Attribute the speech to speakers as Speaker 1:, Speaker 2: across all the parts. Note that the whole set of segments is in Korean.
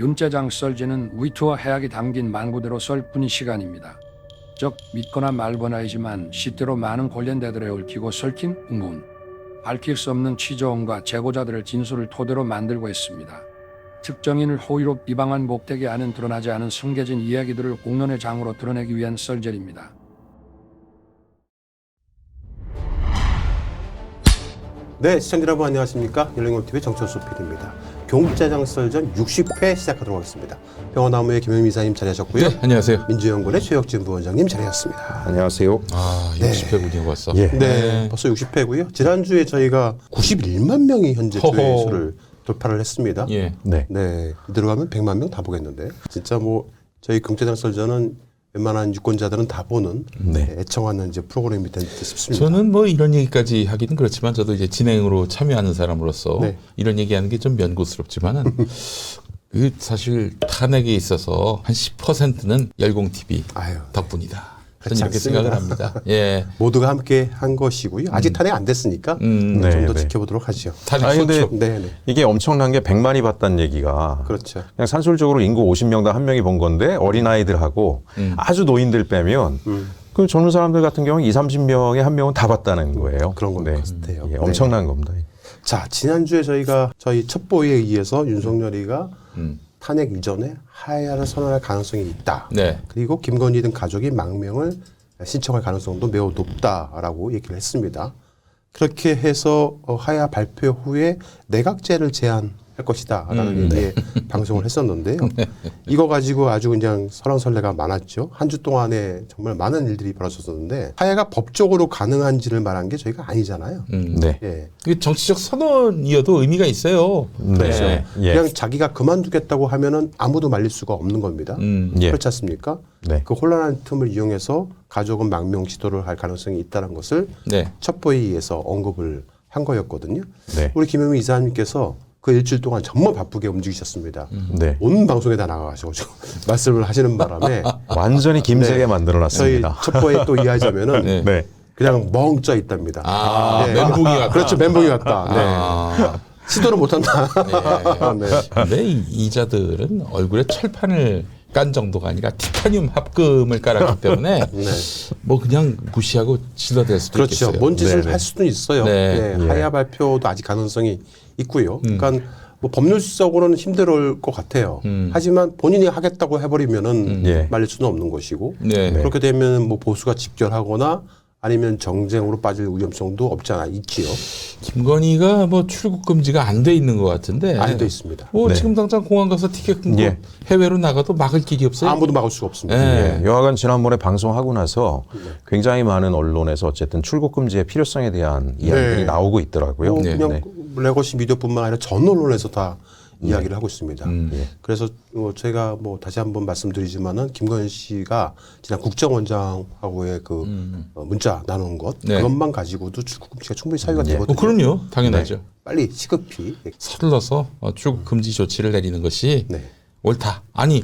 Speaker 1: 윤재장 썰지는 위트와 해악이 담긴 만구대로 썰뿐이 시간입니다. 즉 믿거나 말거나이지만 시대로 많은 관련자들에 얽히고 설킨 의문, 밝힐 수 없는 취조원과 제보자들의 진술을 토대로 만들고 있습니다. 특정인을 호의로 비방한 목적이 아닌 드러나지 않은 숨겨진 이야기들을 공론의 장으로 드러내기 위한 썰전입니다.
Speaker 2: 네, 시청자 여러분 안녕하십니까? 열린공TV 정철수 PD입니다. 경짜장 썰전 60회 시작하도록 하겠습니다. 병원나무의 김영민 이사님 자리하셨고요.
Speaker 3: 네, 안녕하세요.
Speaker 2: 민주연구원의 최혁진 부원장님 자리하셨습니다.
Speaker 4: 안녕하세요.
Speaker 3: 아, 60회군요 벌써.
Speaker 4: 예.
Speaker 2: 네, 벌써 60회고요. 지난주에 저희가 91만 명이 현재 조회수를 돌파를 했습니다.
Speaker 3: 예.
Speaker 4: 네.
Speaker 2: 네, 들어가면 100만 명 다 보겠는데 진짜 뭐 저희 경짜장 썰전은 웬만한 유권자들은 다 보는
Speaker 4: 네.
Speaker 2: 애청하는 이제 프로그램이 된 듯 싶습니다.
Speaker 3: 저는 뭐 이런 얘기까지 하기는 그렇지만 저도 이제 진행으로 참여하는 사람으로서
Speaker 2: 네.
Speaker 3: 이런 얘기하는 게 좀 면구스럽지만은 그 사실 탄핵에 있어서 한 10%는 열공TV
Speaker 2: 아유,
Speaker 3: 덕분이다.
Speaker 2: 그렇지
Speaker 3: 저는 이렇게 생각을
Speaker 2: 않습니다.
Speaker 3: 합니다. 예.
Speaker 2: 모두가 함께 한 것이고요. 아직 탄핵 안 됐으니까 좀
Speaker 4: 네,
Speaker 2: 더
Speaker 4: 네.
Speaker 2: 지켜보도록 하죠.
Speaker 3: 탄핵
Speaker 4: 아니, 근데
Speaker 3: 소추.
Speaker 2: 네, 네.
Speaker 4: 이게 엄청난 게 100만이 봤다는 얘기가
Speaker 2: 그렇죠.
Speaker 4: 그냥 산술적으로 인구 50명당 한 명이 본 건데 어린아이들하고 아주 노인들 빼면 그 젊은 사람들 같은 경우는 20, 30명에 한 명은 다 봤다는 거예요.
Speaker 2: 그런 것 같아요.
Speaker 4: 예, 엄청난 겁니다.
Speaker 2: 자, 지난주에 저희가 저희 첩보에 의해서 윤석열이가 탄핵 이전에 하야를 선언할 가능성이 있다.
Speaker 3: 네.
Speaker 2: 그리고 김건희 등 가족이 망명을 신청할 가능성도 매우 높다라고 얘기를 했습니다. 그렇게 해서 하야 발표 후에 내각제를 제안할 것이다라는 얘기에 방송을 했었는데요. 이거 가지고 아주 그냥 설왕설래가 많았죠. 한 주 동안에 정말 많은 일들이 벌어졌었는데 하야가 법적으로 가능한지를 말한 게 저희가 아니잖아요.
Speaker 4: 네.
Speaker 2: 예.
Speaker 3: 그 정치적 선언이어도 의미가 있어요.
Speaker 4: 네. 예.
Speaker 2: 그냥 자기가 그만두겠다고 하면은 아무도 말릴 수가 없는 겁니다.
Speaker 4: 예.
Speaker 2: 그렇지 않습니까?
Speaker 4: 네.
Speaker 2: 그 혼란한 틈을 이용해서 가족은 망명 시도를 할 가능성이 있다는 것을
Speaker 3: 네.
Speaker 2: 첩보에 의해서 언급을 한 거였거든요.
Speaker 4: 네.
Speaker 2: 우리 김영민 이사님께서 그 일주일 동안 정말 바쁘게 움직이셨습니다.
Speaker 4: 네.
Speaker 2: 온 방송에 다 나가가지고 말씀을 하시는 바람에
Speaker 4: 완전히 김세게
Speaker 2: 네.
Speaker 4: 만들어
Speaker 2: 저희
Speaker 4: 놨습니다.
Speaker 2: 첩보에 또 이해하자면은
Speaker 3: 네.
Speaker 4: 네.
Speaker 2: 그냥 멍 쪄 있답니다.
Speaker 3: 아,
Speaker 2: 네.
Speaker 3: 멘붕이 같다.
Speaker 2: 그렇죠, 멘붕이 같다. 네.
Speaker 3: 아.
Speaker 2: 시도를 못한다. 네.
Speaker 3: 근데 이 이자들은 얼굴에 철판을 깐 정도가 아니라 티타늄 합금을 깔았기 때문에
Speaker 2: 네.
Speaker 3: 뭐 그냥 무시하고 질러댈 수도
Speaker 2: 그렇죠.
Speaker 3: 있겠어요.
Speaker 2: 뭔 짓을
Speaker 4: 네,
Speaker 2: 할 수도 있어요.
Speaker 3: 네.
Speaker 2: 네.
Speaker 4: 예.
Speaker 2: 하야 발표도 아직 가능성이 있고요. 그러니까 뭐 법률적으로는 힘들 것 같아요. 하지만 본인이 하겠다고 해버리면은
Speaker 4: 예.
Speaker 2: 말릴 수는 없는 것이고
Speaker 3: 네.
Speaker 2: 그렇게 되면 뭐 보수가 집결하거나 아니면 정쟁으로 빠질 위험성도 없지 않아 있지요.
Speaker 3: 김건희가 뭐 출국 금지가 안 돼 있는 것 같은데
Speaker 2: 안 돼 있습니다.
Speaker 3: 뭐
Speaker 4: 네.
Speaker 3: 지금 당장 공항 가서 티켓 끊고
Speaker 4: 예.
Speaker 3: 해외로 나가도 막을 길이 없어요.
Speaker 2: 아무도 막을 수가 없습니다.
Speaker 3: 네.
Speaker 4: 예, 여하간 지난번에 방송하고 나서 굉장히 많은 언론에서 어쨌든 출국 금지의 필요성에 대한 이야기들이
Speaker 2: 네.
Speaker 4: 나오고 있더라고요.
Speaker 2: 뭐
Speaker 3: 네.
Speaker 2: 그냥 레거시 미디어뿐만 아니라 전 언론에서 다 이야기를 하고 있습니다. 그래서 제가 뭐 다시 한번 말씀드리지만은 김건희 씨가 지난 국정원장하고의 그 문자 나눈 것
Speaker 3: 네.
Speaker 2: 그것만 가지고도 출국 금지가 충분히 사유가 되거든요.
Speaker 3: 그럼요. 당연하죠.
Speaker 2: 빨리 시급히
Speaker 3: 서둘러서 출국 금지 조치를 내리는 것이
Speaker 2: 네.
Speaker 3: 옳다. 아니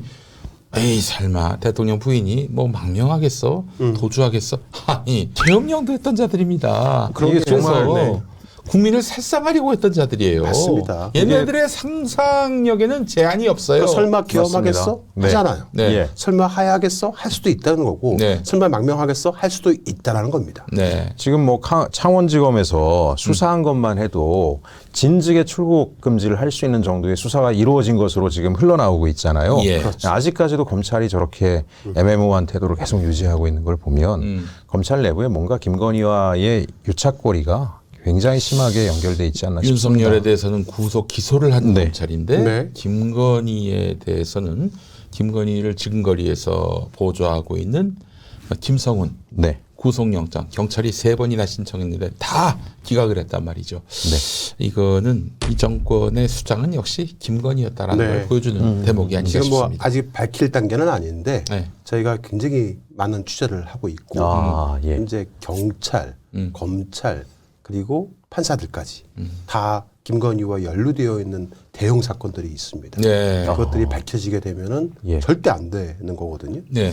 Speaker 3: 에이 설마 대통령 부인이 뭐 망명하겠어? 도주하겠어? 아니 계엄령도 했던 자들입니다.
Speaker 2: 그러게요.
Speaker 3: 이게 정말
Speaker 4: 네.
Speaker 3: 국민을 살상하려고 했던 자들이에요.
Speaker 2: 맞습니다.
Speaker 3: 얘네들의 상상력에는 제한이 없어요.
Speaker 2: 그러니까 설마 기염하겠어?
Speaker 4: 맞습니다. 네.
Speaker 2: 하잖아요.
Speaker 3: 네.
Speaker 4: 예.
Speaker 2: 설마 하야하겠어? 할 수도 있다는 거고
Speaker 3: 네.
Speaker 2: 설마 망명하겠어? 할 수도 있다라는 겁니다.
Speaker 3: 네.
Speaker 4: 지금 뭐 창원지검에서 수사한 것만 해도 진즉에 출국 금지를 할 수 있는 정도의 수사가 이루어진 것으로 지금 흘러나오고 있잖아요.
Speaker 3: 예.
Speaker 2: 그렇죠.
Speaker 4: 아직까지도 검찰이 저렇게 애매모호한 태도를 계속 유지하고 있는 걸 보면 검찰 내부에 뭔가 김건희와의 유착고리가 굉장히 심하게 연결돼 있지 않나 싶습니다.
Speaker 3: 윤석열에 대해서는 구속 기소를 한
Speaker 4: 네.
Speaker 3: 검찰인데
Speaker 2: 네.
Speaker 3: 김건희에 대해서는 김건희를 지금거리에서 보좌하고 있는 김성훈
Speaker 4: 네.
Speaker 3: 구속영장 경찰이 3번이나 신청했는데 다 기각을 했단 말이죠.
Speaker 4: 네.
Speaker 3: 이거는 이 정권의 수장은 역시 김건희였다라는
Speaker 2: 네.
Speaker 3: 걸 보여주는 대목이 아닌가
Speaker 2: 지금 뭐
Speaker 3: 싶습니다.
Speaker 2: 아직 밝힐 단계는 아닌데
Speaker 3: 네.
Speaker 2: 저희가 굉장히 많은 취재를 하고 있고
Speaker 4: 예.
Speaker 2: 이제 경찰, 검찰 그리고 판사들까지 다 김건희와 연루되어 있는 대형 사건들이 있습니다.
Speaker 3: 네.
Speaker 2: 그것들이 밝혀지게 되면은
Speaker 4: 예.
Speaker 2: 절대 안 되는 거거든요.
Speaker 3: 네.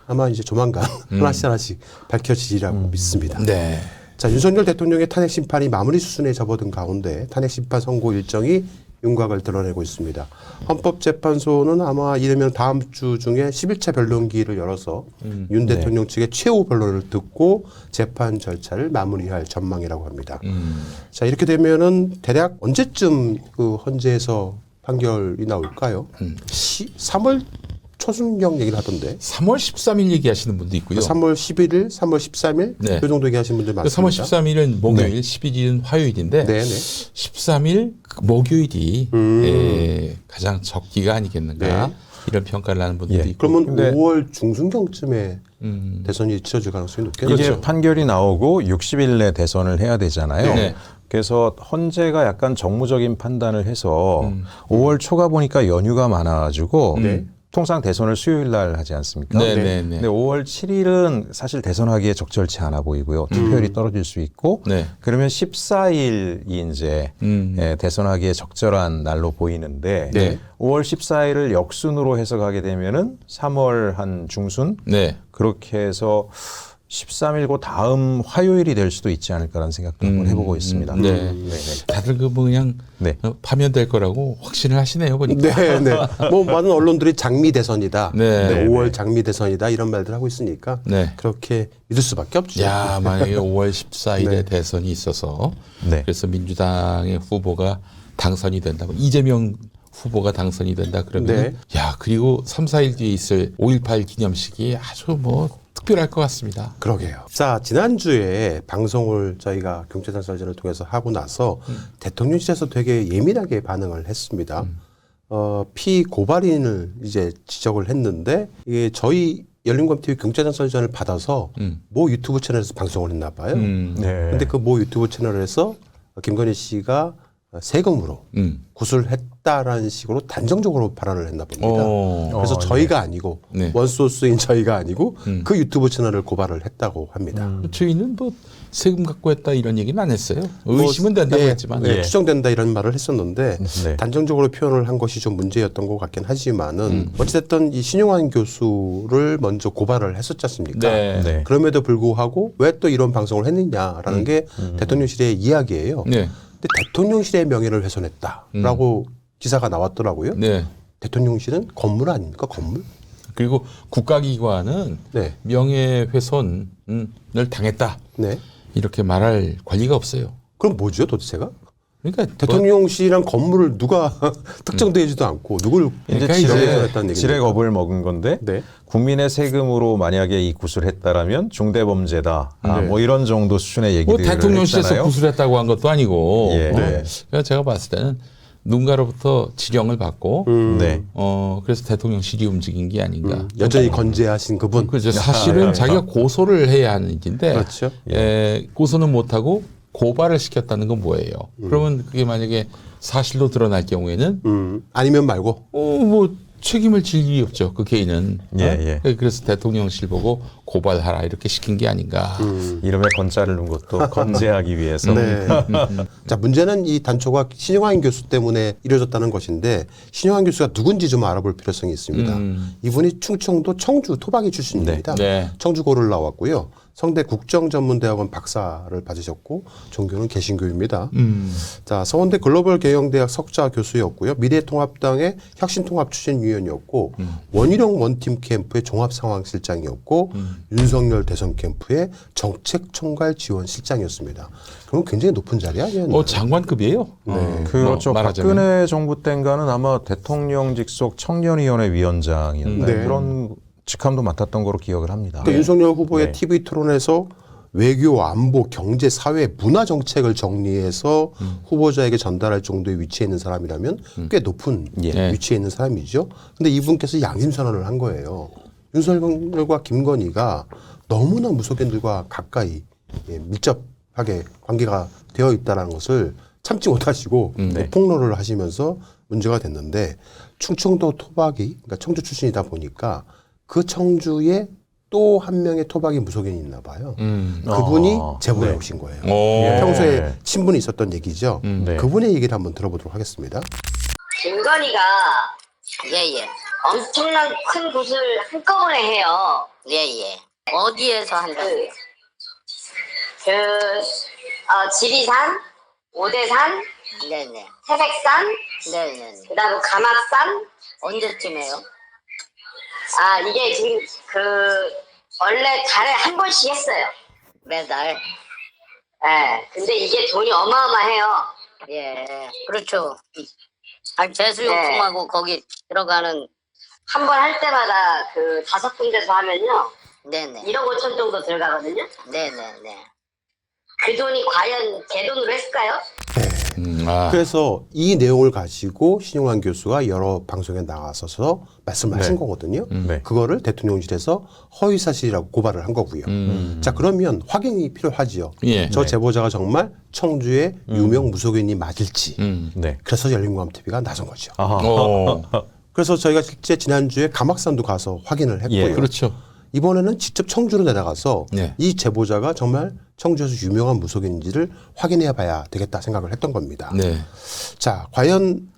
Speaker 2: 아마 이제 조만간 하나씩 밝혀지리라고 믿습니다.
Speaker 3: 네.
Speaker 2: 자, 윤석열 대통령의 탄핵 심판이 마무리 수순에 접어든 가운데 탄핵 심판 선고 일정이 윤곽을 드러내고 있습니다. 헌법재판소는 아마 이르면 다음 주 중에 11차 변론기를 열어서 윤 대통령 측의 최후 변론을 듣고 재판 절차를 마무리할 전망이라고 합니다. 자, 이렇게 되면은 대략 언제쯤 그 헌재에서 판결이 나올까요? 3월 초순경 얘기를 하던데.
Speaker 3: 3월 13일 얘기하시는 분도 있고요.
Speaker 2: 3월 11일, 3월 13일
Speaker 3: 네.
Speaker 2: 이 정도 얘기하시는 분들 많습니다.
Speaker 3: 3월 13일은 목요일, 11일은 화요일인데
Speaker 2: 네네.
Speaker 3: 13일 목요일이 가장 적기가 아니겠는가
Speaker 2: 네.
Speaker 3: 이런 평가를 하는 분들도
Speaker 4: 예.
Speaker 3: 있고.
Speaker 2: 그러면
Speaker 4: 근데
Speaker 2: 5월 중순경쯤에 대선이 치러질 가능성이 높겠네요.
Speaker 4: 이게
Speaker 3: 그렇죠.
Speaker 4: 판결이 나오고 60일 내 대선을 해야 되잖아요.
Speaker 3: 네.
Speaker 4: 그래서 헌재가 약간 정무적인 판단을 해서 5월 초가 보니까 연휴가 많아가지고
Speaker 2: 네.
Speaker 4: 통상 대선을 수요일 날 하지 않습니까?
Speaker 3: 네,
Speaker 2: 네.
Speaker 3: 네, 네.
Speaker 4: 근데 5월 7일은 사실 대선하기에 적절치 않아 보이고요. 투표율이 떨어질 수 있고
Speaker 3: 네.
Speaker 4: 그러면 14일이 이제 대선하기에 적절한 날로 보이는데
Speaker 2: 네.
Speaker 4: 5월 14일을 역순으로 해석하게 되면은 3월 한 중순
Speaker 3: 네.
Speaker 4: 그렇게 해서 13일 고 다음 화요일이 될 수도 있지 않을까라는 생각도 한번 해보고 있습니다.
Speaker 3: 네. 다들 그 뭐 그냥
Speaker 4: 네.
Speaker 3: 파면될 거라고 확신을 하시네요, 보니까.
Speaker 2: 네, 네. 뭐 많은 언론들이 장미 대선이다.
Speaker 3: 네.
Speaker 2: 네, 5월 장미 대선이다 이런 말들 하고 있으니까
Speaker 3: 네.
Speaker 2: 그렇게 믿을 수밖에 없죠.
Speaker 3: 야, 만약에 5월 14일에
Speaker 2: 네.
Speaker 3: 대선이 있어서
Speaker 4: 네.
Speaker 3: 그래서 민주당의 후보가 당선이 된다고 이재명 후보가 당선이 된다 그러면
Speaker 2: 네.
Speaker 3: 야, 그리고 3, 4일 뒤에 있을 5.18 기념식이 아주 뭐 특별할 것 같습니다.
Speaker 2: 그러게요. 자, 지난주에 방송을 저희가 경제단 설전을 통해서 하고 나서 대통령실에서 되게 예민하게 반응을 했습니다. 피고발인을 이제 지적을 했는데 이게 저희 열린검TV 경제단 설전을 받아서 모 유튜브 채널에서 방송을 했나 봐요.
Speaker 4: 네.
Speaker 2: 근데 그 모 유튜브 채널에서 김건희 씨가 세금으로 구술했다라는 식으로 단정적으로 발언을 했나 봅니다. 그래서 저희가 아니고
Speaker 3: 네.
Speaker 2: 원소스인 저희가 아니고 그 유튜브 채널을 고발을 했다고 합니다.
Speaker 3: 저희는 뭐 세금 갖고 했다 이런 얘기는 안 했어요. 의심은 된다고
Speaker 2: 네,
Speaker 3: 했지만.
Speaker 2: 네, 추정된다 이런 말을 했었는데
Speaker 4: 네.
Speaker 2: 단정적으로 표현을 한 것이 좀 문제였던 것 같긴 하지만은 어찌됐든 이 신용환 교수를 먼저 고발을 했었지 않습니까?
Speaker 3: 네.
Speaker 4: 네.
Speaker 2: 그럼에도 불구하고 왜 또 이런 방송을 했느냐라는 게 대통령실의 이야기예요.
Speaker 3: 네.
Speaker 2: 근데 대통령실의 명예를 훼손했다라고 기사가 나왔더라고요.
Speaker 3: 네.
Speaker 2: 대통령실은 건물 아닙니까? 건물?
Speaker 3: 그리고 국가기관은
Speaker 2: 네.
Speaker 3: 명예훼손을 당했다.
Speaker 2: 네.
Speaker 3: 이렇게 말할 권리가 없어요.
Speaker 2: 그럼 뭐죠 도대체가?
Speaker 3: 그러니까
Speaker 2: 대통령실이랑 건물을 누가 특정되지도 않고 누굴
Speaker 4: 이제
Speaker 3: 그러니까
Speaker 2: 명예훼손했다는
Speaker 4: 지뢰
Speaker 2: 얘기입니까?
Speaker 4: 겁을 먹은 건데
Speaker 2: 네.
Speaker 4: 국민의 세금으로 만약에 이 구술했다라면 중대범죄다. 뭐 이런 정도 수준의
Speaker 3: 뭐
Speaker 4: 얘기들을
Speaker 3: 대통령실에서
Speaker 4: 했잖아요.
Speaker 3: 구술했다고 한 것도 아니고.
Speaker 4: 예.
Speaker 2: 네.
Speaker 3: 그러니까 제가 봤을 때는 누군가로부터 지령을 받고
Speaker 4: 네.
Speaker 3: 그래서 대통령실이 움직인 게 아닌가.
Speaker 2: 여전히 건재하신 그분.
Speaker 3: 그죠. 사실은 자기가 고소를 해야 하는 일인데
Speaker 2: 그렇죠.
Speaker 3: 고소는 못하고 고발을 시켰다는 건 뭐예요? 그러면 그게 만약에 사실로 드러날 경우에는
Speaker 2: 아니면 말고.
Speaker 3: 뭐 책임을 질 일이 없죠. 그 개인은.
Speaker 4: 예,
Speaker 3: 그래서 대통령실 보고 고발하라 이렇게 시킨 게 아닌가.
Speaker 4: 이름에 건자를 넣은 것도 건재하기 위해서.
Speaker 2: 네. 자, 문제는 이 단초가 신용환 교수 때문에 이루어졌다는 것인데 신용환 교수가 누군지 좀 알아볼 필요성이 있습니다. 이분이 충청도 청주 토박이 출신입니다.
Speaker 3: 네.
Speaker 2: 청주고를 나왔고요. 성대 국정전문대학원 박사를 받으셨고 종교는 개신교입니다. 자, 서원대 글로벌 경영대학 석좌 교수였고요. 미래통합당의 혁신통합 추진위원이었고 원희룡 원팀 캠프의 종합상황실장이었고 윤석열 대선 캠프의 정책총괄 지원실장이었습니다. 그럼 굉장히 높은 자리 아니었나요?
Speaker 3: 장관급이에요.
Speaker 4: 그렇죠.
Speaker 3: 말하자면.
Speaker 4: 박근혜 정부 때인가는 아마 대통령 직속 청년위원회 위원장이었나요?
Speaker 2: 네.
Speaker 4: 그런 직함도 맡았던 거로 기억을 합니다.
Speaker 2: 그러니까 윤석열 후보의
Speaker 4: 네.
Speaker 2: TV 토론에서 외교, 안보, 경제, 사회, 문화 정책을 정리해서 후보자에게 전달할 정도의 위치에 있는 사람이라면 꽤 높은
Speaker 3: 예.
Speaker 2: 위치에 있는 사람이죠. 근데 이분께서 양심 선언을 한 거예요. 윤석열과 김건희가 너무나 무속인들과 가까이 밀접하게 관계가 되어 있다는 것을 참지 못하시고 폭로를 하시면서 문제가 됐는데 충청도 토박이, 그러니까 청주 출신이다 보니까 그 청주에 또 한 명의 토박이 무속인이 있나 봐요. 그분이 제보해 오신 거예요. 평소에 친분이 있었던 얘기죠.
Speaker 4: 네.
Speaker 2: 그분의 얘기를 한번 들어보도록 하겠습니다.
Speaker 5: 김건희가
Speaker 6: 예예.
Speaker 5: 엄청난 큰 굿을 한꺼번에 해요.
Speaker 6: 예예. 어디에서 한다고?
Speaker 5: 지리산, 오대산,
Speaker 6: 네네.
Speaker 5: 태백산,
Speaker 6: 네네네.
Speaker 5: 그다음 가막산.
Speaker 6: 언제쯤 해요?
Speaker 5: 아, 이게 지금 원래 달에 한 번씩 했어요.
Speaker 6: 매달.
Speaker 5: 예. 근데 이게 돈이 어마어마해요.
Speaker 6: 예. 그렇죠. 아니, 제수용품하고 거기 들어가는,
Speaker 5: 한 번 할 때마다 5군데서 하면요.
Speaker 6: 네네.
Speaker 5: 1억 5천 정도 들어가거든요.
Speaker 6: 네네네.
Speaker 5: 그 돈이 과연 제 돈으로 했을까요?
Speaker 3: 아.
Speaker 2: 그래서 이 내용을 가지고 신용환 교수가 여러 방송에 나가서서 말씀을 하신 거거든요.
Speaker 4: 네.
Speaker 2: 그거를 대통령실에서 허위사실이라고 고발을 한 거고요. 자, 그러면 확인이 필요하지요.
Speaker 3: 예.
Speaker 2: 저 제보자가 정말 청주의 유명 무속인이 맞을지.
Speaker 4: 네.
Speaker 2: 그래서 열린공감TV가 나선 거죠.
Speaker 4: 아하.
Speaker 2: 그래서 저희가 실제 지난주에 가막산도 가서 확인을 했고요.
Speaker 4: 예,
Speaker 3: 그렇죠.
Speaker 2: 이번에는 직접 청주로 내려가서
Speaker 3: 네.
Speaker 2: 이 제보자가 정말 청주에서 유명한 무속인지를 확인해 봐야 되겠다 생각을 했던 겁니다.
Speaker 3: 네.
Speaker 2: 자, 과연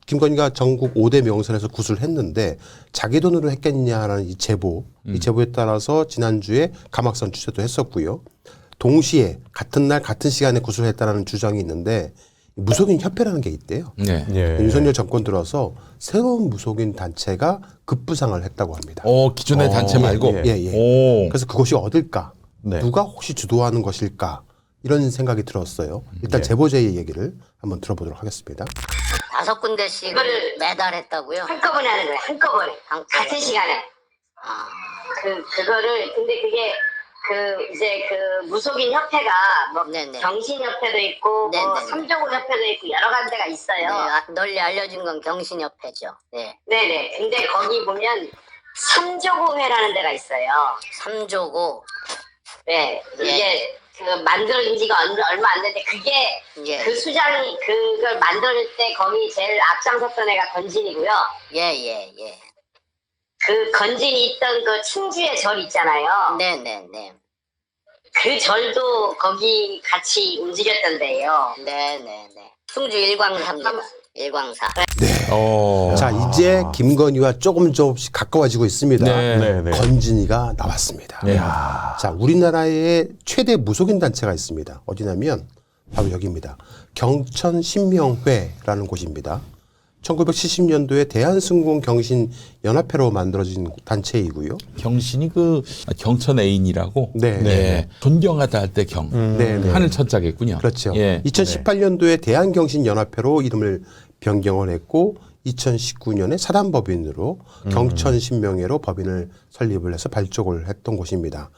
Speaker 2: 김건희가 전국 5대 명선에서 구술을 했는데 자기 돈으로 했겠냐라는 이 제보, 이 제보에 따라서 지난주에 가막산 취재도 했었고요. 동시에 같은 날 같은 시간에 구술했다라는 주장이 있는데 무속인 협회라는 게 있대요.
Speaker 3: 네.
Speaker 4: 예.
Speaker 2: 윤석열 정권 들어서 새로운 무속인 단체가 급부상을 했다고 합니다.
Speaker 3: 기존의 단체 말고.
Speaker 2: 예, 예.
Speaker 3: 오.
Speaker 2: 그래서 그것이 어딜까?
Speaker 4: 네.
Speaker 2: 누가 혹시 주도하는 것일까? 이런 생각이 들었어요. 일단
Speaker 4: 예.
Speaker 2: 제보자의 얘기를 한번 들어보도록 하겠습니다.
Speaker 6: 5군데씩
Speaker 5: 이거를
Speaker 6: 매달 했다고요?
Speaker 5: 한꺼번에 하는 거예요. 한꺼번에.
Speaker 6: 한꺼번에.
Speaker 5: 같은 시간에.
Speaker 6: 아,
Speaker 5: 그거를 근데 그게 이제 무속인 협회가 뭐
Speaker 6: 네네.
Speaker 5: 경신협회도 있고 뭐
Speaker 6: 네네네.
Speaker 5: 삼조군 협회도 있고 여러 가지가
Speaker 6: 네,
Speaker 5: 있어요.
Speaker 6: 널리 알려진 건 경신협회죠. 네.
Speaker 5: 네네. 근데 거기 보면 삼조고회라는 데가 있어요.
Speaker 6: 삼조고.
Speaker 5: 네.
Speaker 6: 예.
Speaker 5: 이게 만들어진 지가 얼마 안 됐는데 그게
Speaker 6: 예.
Speaker 5: 그 수장이 그걸 만들 때 거기 제일 앞장섰던 애가 건진이고요.
Speaker 6: 예.
Speaker 5: 그 건진이 있던 그 충주의 절 있잖아요.
Speaker 6: 네네네.
Speaker 5: 그 절도 거기 같이 움직였던데요.
Speaker 6: 네네네. 충주 일광사입니다. 일광사.
Speaker 2: 자, 이제 김건희와 조금씩 가까워지고 있습니다.
Speaker 3: 네.
Speaker 4: 네, 네.
Speaker 2: 건진이가 나왔습니다.
Speaker 3: 네.
Speaker 2: 자, 우리나라에 최대 무속인 단체가 있습니다. 어디냐면 바로 여기입니다. 경천신명회라는 곳입니다. 1970년도에 대한승공 경신연합회로 만들어진 단체이고요.
Speaker 3: 경신이 경천 애인이라고.
Speaker 2: 네.
Speaker 3: 존경하다 할 때 경.
Speaker 2: 네, 네.
Speaker 3: 하늘 천자겠군요.
Speaker 2: 그렇죠.
Speaker 3: 예.
Speaker 2: 2018년도에 대한경신연합회로 이름을 변경을 했고 2019년에 사단법인으로 경천신명회로 법인을 설립을 해서 발족을 했던 곳입니다.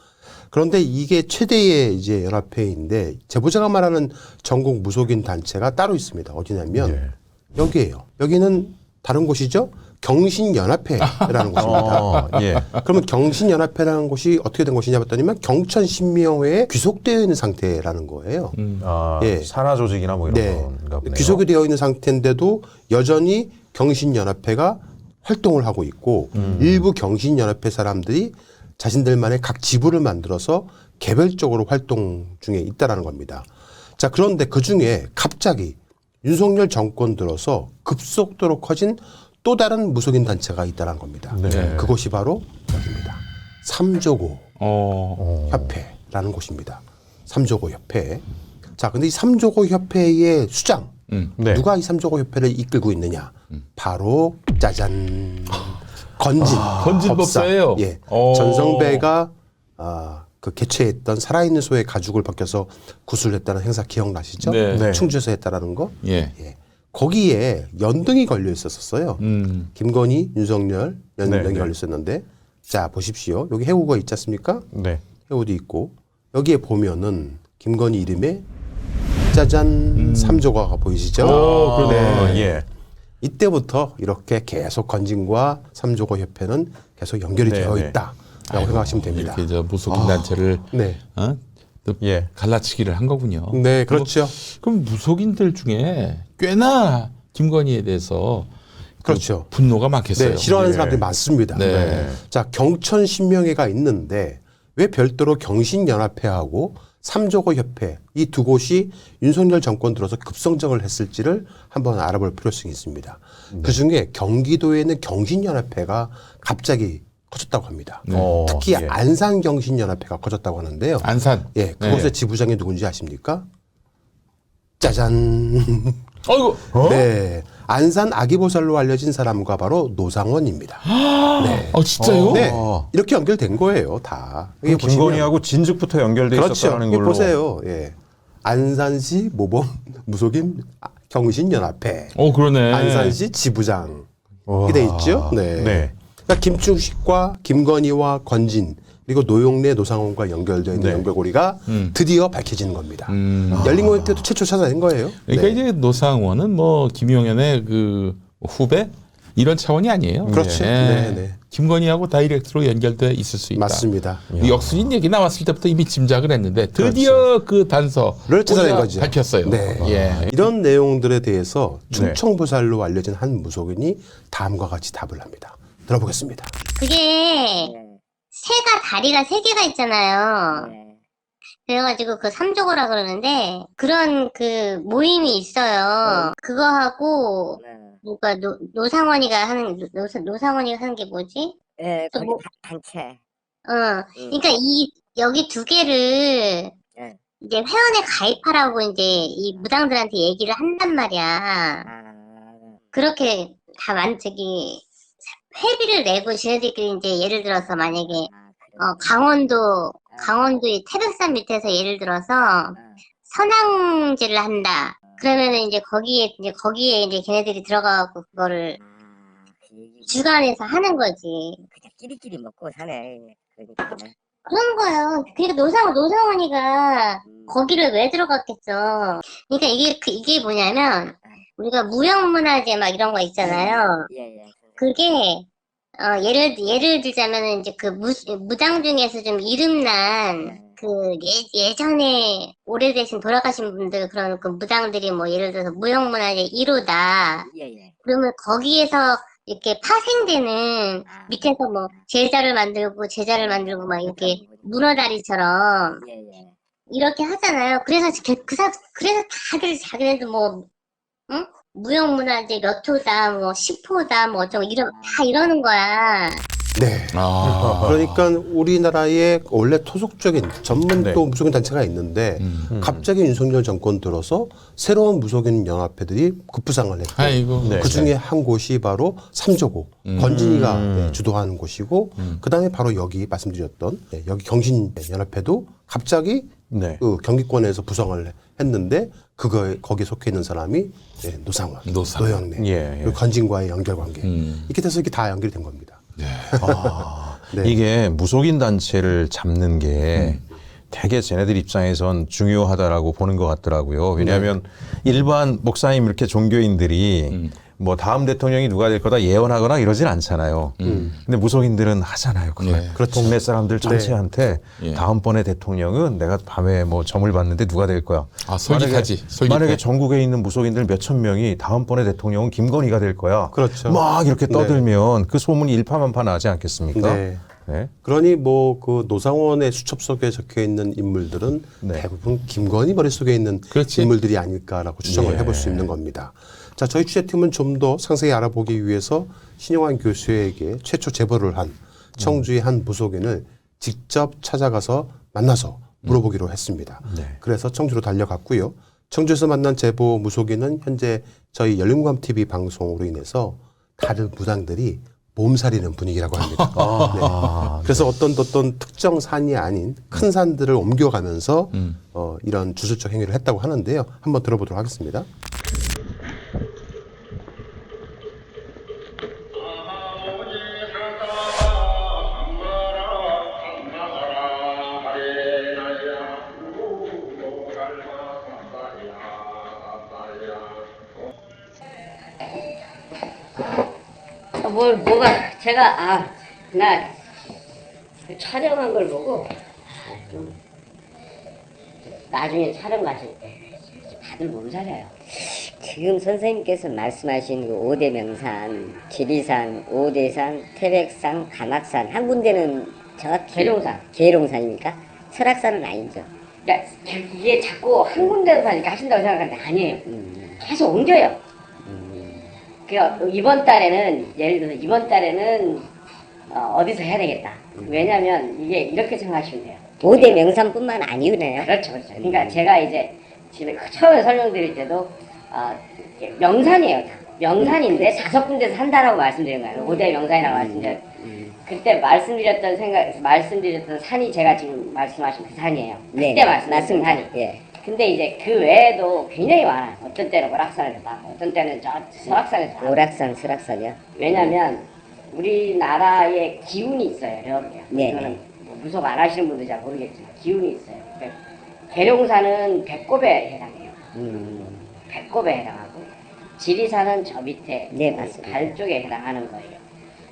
Speaker 2: 그런데 이게 최대의 이제 연합회인데 제보자가 말하는 전국 무속인 단체가 따로 있습니다. 어디냐면
Speaker 4: 예.
Speaker 2: 여기에요. 여기는 다른 곳이죠. 경신연합회라는 곳입니다.
Speaker 4: 예.
Speaker 2: 그러면 경신연합회라는 곳이 어떻게 된 곳이냐 봤더니만 경천신명회에 귀속되어 있는 상태라는 거예요.
Speaker 4: 아,
Speaker 2: 예.
Speaker 4: 산하 조직이나 뭐 이런
Speaker 2: 네.
Speaker 4: 건가 보네요.
Speaker 2: 귀속이 되어 있는 상태인데도 여전히 경신연합회가 활동을 하고 있고 일부 경신연합회 사람들이 자신들만의 각 지부를 만들어서 개별적으로 활동 중에 있다라는 겁니다. 자, 그런데 그 중에 갑자기 윤석열 정권 들어서 급속도로 커진 또 다른 무속인 단체가 있다는 겁니다.
Speaker 4: 네.
Speaker 2: 그곳이 바로 여기입니다. 삼조고 협회라는 곳입니다. 삼조고 협회. 자, 근데 이 삼조고 협회의 수장
Speaker 4: 네.
Speaker 2: 누가 이 삼조고 협회를 이끌고 있느냐? 바로 짜잔 건진
Speaker 3: 건진법사예요.
Speaker 2: 예,
Speaker 3: 오.
Speaker 2: 전성배가 그 개최했던 살아있는 소의 가죽을 벗겨서 구술했다는 행사 기억나시죠?
Speaker 3: 네.
Speaker 4: 네.
Speaker 2: 충주에서 했다라는 거.
Speaker 3: 예.
Speaker 2: 예. 거기에 연등이 걸려 있었어요. 김건희, 윤석열 연등이
Speaker 4: 네, 네.
Speaker 2: 걸려 있었는데 자 보십시오. 여기 해우가 있지 않습니까?
Speaker 4: 네.
Speaker 2: 해우도 있고 여기에 보면은 김건희 이름에 짜잔 삼조가가 보이시죠?
Speaker 4: 그러네. 예.
Speaker 2: 이때부터 이렇게 계속 건진과 삼조고 협회는 계속 연결이
Speaker 4: 네,
Speaker 2: 되어
Speaker 4: 네.
Speaker 2: 있다라고 생각하시면 됩니다.
Speaker 3: 이렇게 무속인 단체를
Speaker 2: 네,
Speaker 3: 또
Speaker 4: 예.
Speaker 3: 갈라치기를 한 거군요.
Speaker 2: 네, 그렇죠.
Speaker 3: 그럼 무속인들 중에 꽤나 김건희에 대해서
Speaker 2: 그렇죠.
Speaker 3: 분노가 많겠어요.
Speaker 2: 네, 싫어하는
Speaker 4: 예.
Speaker 2: 사람들이 많습니다.
Speaker 3: 네.
Speaker 2: 자, 경천신명회가 있는데 왜 별도로 경신연합회하고 삼조고 협회 이 두 곳이 윤석열 정권 들어서 급성장을 했을지를 한번 알아볼 필요성이 있습니다. 그중에 경기도에 있는 경신연합회가 갑자기 커졌다고 합니다. 특히
Speaker 4: 예.
Speaker 2: 안산경신연합회가 커졌다고 하는데요.
Speaker 3: 안산.
Speaker 2: 예, 그곳의
Speaker 3: 네.
Speaker 2: 지부장이 누군지 아십니까? 짜잔.
Speaker 3: 아이고.
Speaker 2: 네. 안산 아기보살로 알려진 사람과 바로 노상원입니다. 네.
Speaker 3: 진짜요?
Speaker 2: 네. 이렇게 연결된 거예요, 다.
Speaker 4: 그럼 김건희하고 진즉부터 연결돼
Speaker 2: 그렇죠.
Speaker 4: 있었다는
Speaker 2: 이게
Speaker 4: 걸로.
Speaker 2: 보세요. 예. 안산시 모범 무속인 경신연합회.
Speaker 3: 그러네.
Speaker 2: 안산시 지부장.
Speaker 4: 와.
Speaker 2: 이렇게 돼 있죠. 네.
Speaker 4: 네.
Speaker 2: 그러니까 김충식과 김건희와 건진 그리고 노용래 노상원과 연결되어 있는
Speaker 4: 네.
Speaker 2: 연결고리가 드디어 밝혀지는 겁니다.
Speaker 3: 음.
Speaker 2: 열린공연 때도 최초 찾아낸 거예요.
Speaker 3: 그러니까
Speaker 2: 네.
Speaker 3: 이제 노상원은 뭐 김용현의 그 후배 이런 차원이 아니에요.
Speaker 2: 그렇죠. 네, 네.
Speaker 3: 김건희하고 다이렉트로 연결돼 있을 수 있다.
Speaker 2: 맞습니다.
Speaker 3: 이 역순인 얘기 나왔을 때부터 이미 짐작을 했는데 드디어 그 단서를
Speaker 2: 찾아낸 거죠.
Speaker 3: 밝혔어요.
Speaker 2: 네.
Speaker 3: 예.
Speaker 2: 이런 내용들에 대해서 충청보살로 알려진 한 무속인이 다음과 같이 답을 합니다. 들어보겠습니다.
Speaker 7: 그게 새가 다리가 3개가 있잖아요. 그래가지고 그 삼조고라 그러는데 그런 그 모임이 있어요. 그거하고 뭔가 노상원이가 하는 노상원이가 하는 게 뭐지?
Speaker 6: 예,
Speaker 7: 또
Speaker 6: 거기
Speaker 7: 뭐-
Speaker 6: 단체.
Speaker 7: 그러니까 여기 2개를 이제 회원에 가입하라고 이제 이 무당들한테 얘기를 한단 말이야. 그렇게 다 회비를 내고 지네들끼리 이제 예를 들어서 만약에 강원도의 태백산 밑에서 예를 들어서 선앙제를 한다. 그러면은 이제 거기에 이제 걔네들이 들어가갖고 그거를 주관해서 하는 거지.
Speaker 6: 그냥 끼리끼리 먹고 사네. 그러니까.
Speaker 7: 그런 거예요. 그러니까 노상원이가 거기를 왜 들어갔겠어. 그러니까 이게 뭐냐면 우리가 무형문화재 막 이런 거 있잖아요.
Speaker 6: 예.
Speaker 7: 그게 예를 들자면은 이제 그 무당 중에서 좀 이름난 그 예전에 오래되신 돌아가신 분들 그런 그 무당들이 뭐 예를 들어서 무형문화재 1호다.
Speaker 6: 예.
Speaker 7: 그러면 거기에서 이렇게 파생되는 밑에서 뭐 제자를 만들고 막 이렇게 문어다리처럼
Speaker 6: 예.
Speaker 7: 이렇게 하잖아요. 그래서 그래서 다들 자기네들 뭐 응? 무형문화재 몇 호다, 뭐 10호다, 뭐 어쩌고 다 이러는 거야.
Speaker 2: 네. 그러니까 우리나라에 원래 토속적인 전문 또 무속인 단체가 있는데 갑자기 윤석열 정권 들어서 새로운 무속인 연합회들이 급부상을 했고
Speaker 3: 아이고.
Speaker 2: 그 중에 한 곳이 바로 삼조고 건진이가 주도하는 곳이고 그 다음에 바로 여기 말씀드렸던 여기 경신연합회도 갑자기 그 경기권에서 부상을 했는데 거기에 속해 있는 사람이 노상원, 노영래 그리고 건진과의 연결관계 이렇게 돼서 이렇게 다 연결이 된 겁니다. 네.
Speaker 4: 이게 무속인 단체를 잡는 게 되게 쟤네들 입장에선 중요하다라고 보는 것 같더라고요. 왜냐하면 일반 목사님 이렇게 종교인들이 뭐 다음 대통령이 누가 될 거다 예언하거나 이러진 않잖아요. 근데 무속인들은 하잖아요. 그렇죠. 동네 사람들 전체한테 다음번에 대통령은 내가 밤에 뭐 점을 봤는데 누가 될 거야.
Speaker 3: 솔깃하지.
Speaker 4: 만약에 전국에 있는 무속인들 몇천 명이 다음번에 대통령은 김건희가 될 거야.
Speaker 2: 그렇죠.
Speaker 4: 막 이렇게 떠들면 그 소문이 일파만파 나지 않겠습니까?
Speaker 2: 네.
Speaker 4: 네.
Speaker 2: 그러니 뭐 그 노상원의 수첩속에 적혀 있는 인물들은 대부분 김건희 머릿속에 있는 인물들이 아닐까라고 추정을 해볼 수 있는 겁니다. 자, 저희 취재팀은 좀 더 상세히 알아보기 위해서 신용환 교수에게 최초 제보를 한 청주의 한 무속인을 직접 찾아가서 만나서 물어보기로 했습니다. 그래서 청주로 달려갔고요. 청주에서 만난 제보 무속인은 현재 저희 열린공감TV 방송으로 인해서 다른 무당들이 몸살이는 분위기라고 합니다. 그래서 어떤 특정 산이 아닌 큰 산들을 옮겨가면서 이런 주술적 행위를 했다고 하는데요. 한번 들어보도록 하겠습니다.
Speaker 5: 뭐가 제가 그날 촬영한 걸 보고 좀 나중에 촬영 가실 때 다들 몸살이에요. 지금 선생님께서 말씀하신 그 5대 명산, 지리산, 오대산, 태백산, 간악산 한 군데는 제가 계룡산입니까? 설악산은 아니죠. 그러니까 이게 자꾸 한 군데서 하신다고 생각하는데 아니에요. 계속 옮겨요. 이번 달에는 예를 들어서 이번 달에는 어디서 해야 되겠다. 왜냐면 이게 이렇게 생각하시면 돼요. 5대 명산뿐만 아니네요. 그렇죠. 그러니까 제가 이제 처음에 설명드릴 때도 명산이에요. 명산인데 5군데서 산다라고 말씀드린 거예요. 5대 명산이라고 말씀드렸어요. 그때 말씀드렸던 산이 제가 지금 말씀하신 그 산이에요.
Speaker 6: 네,
Speaker 5: 그때 말씀하신
Speaker 6: 맞습니다.
Speaker 5: 산이.
Speaker 6: 예.
Speaker 5: 근데 이제 그 외에도 굉장히 많아요. 어떤 때는 오락산에서 나고, 어떤 때는 저 설악산에서 나고.
Speaker 6: 오락산, 설악산이요.
Speaker 5: 왜냐면 우리나라에 기운이 있어요. 이렇게요.
Speaker 6: 네.
Speaker 5: 이거는 뭐 무속 안 하시는 분들 잘 모르겠지만 기운이 있어요. 그러니까 계룡산은 배꼽에 해당해요. 배꼽에 해당하고 지리산은 저 밑에
Speaker 6: 네, 맞습니다.
Speaker 5: 발 쪽에 해당하는 거예요.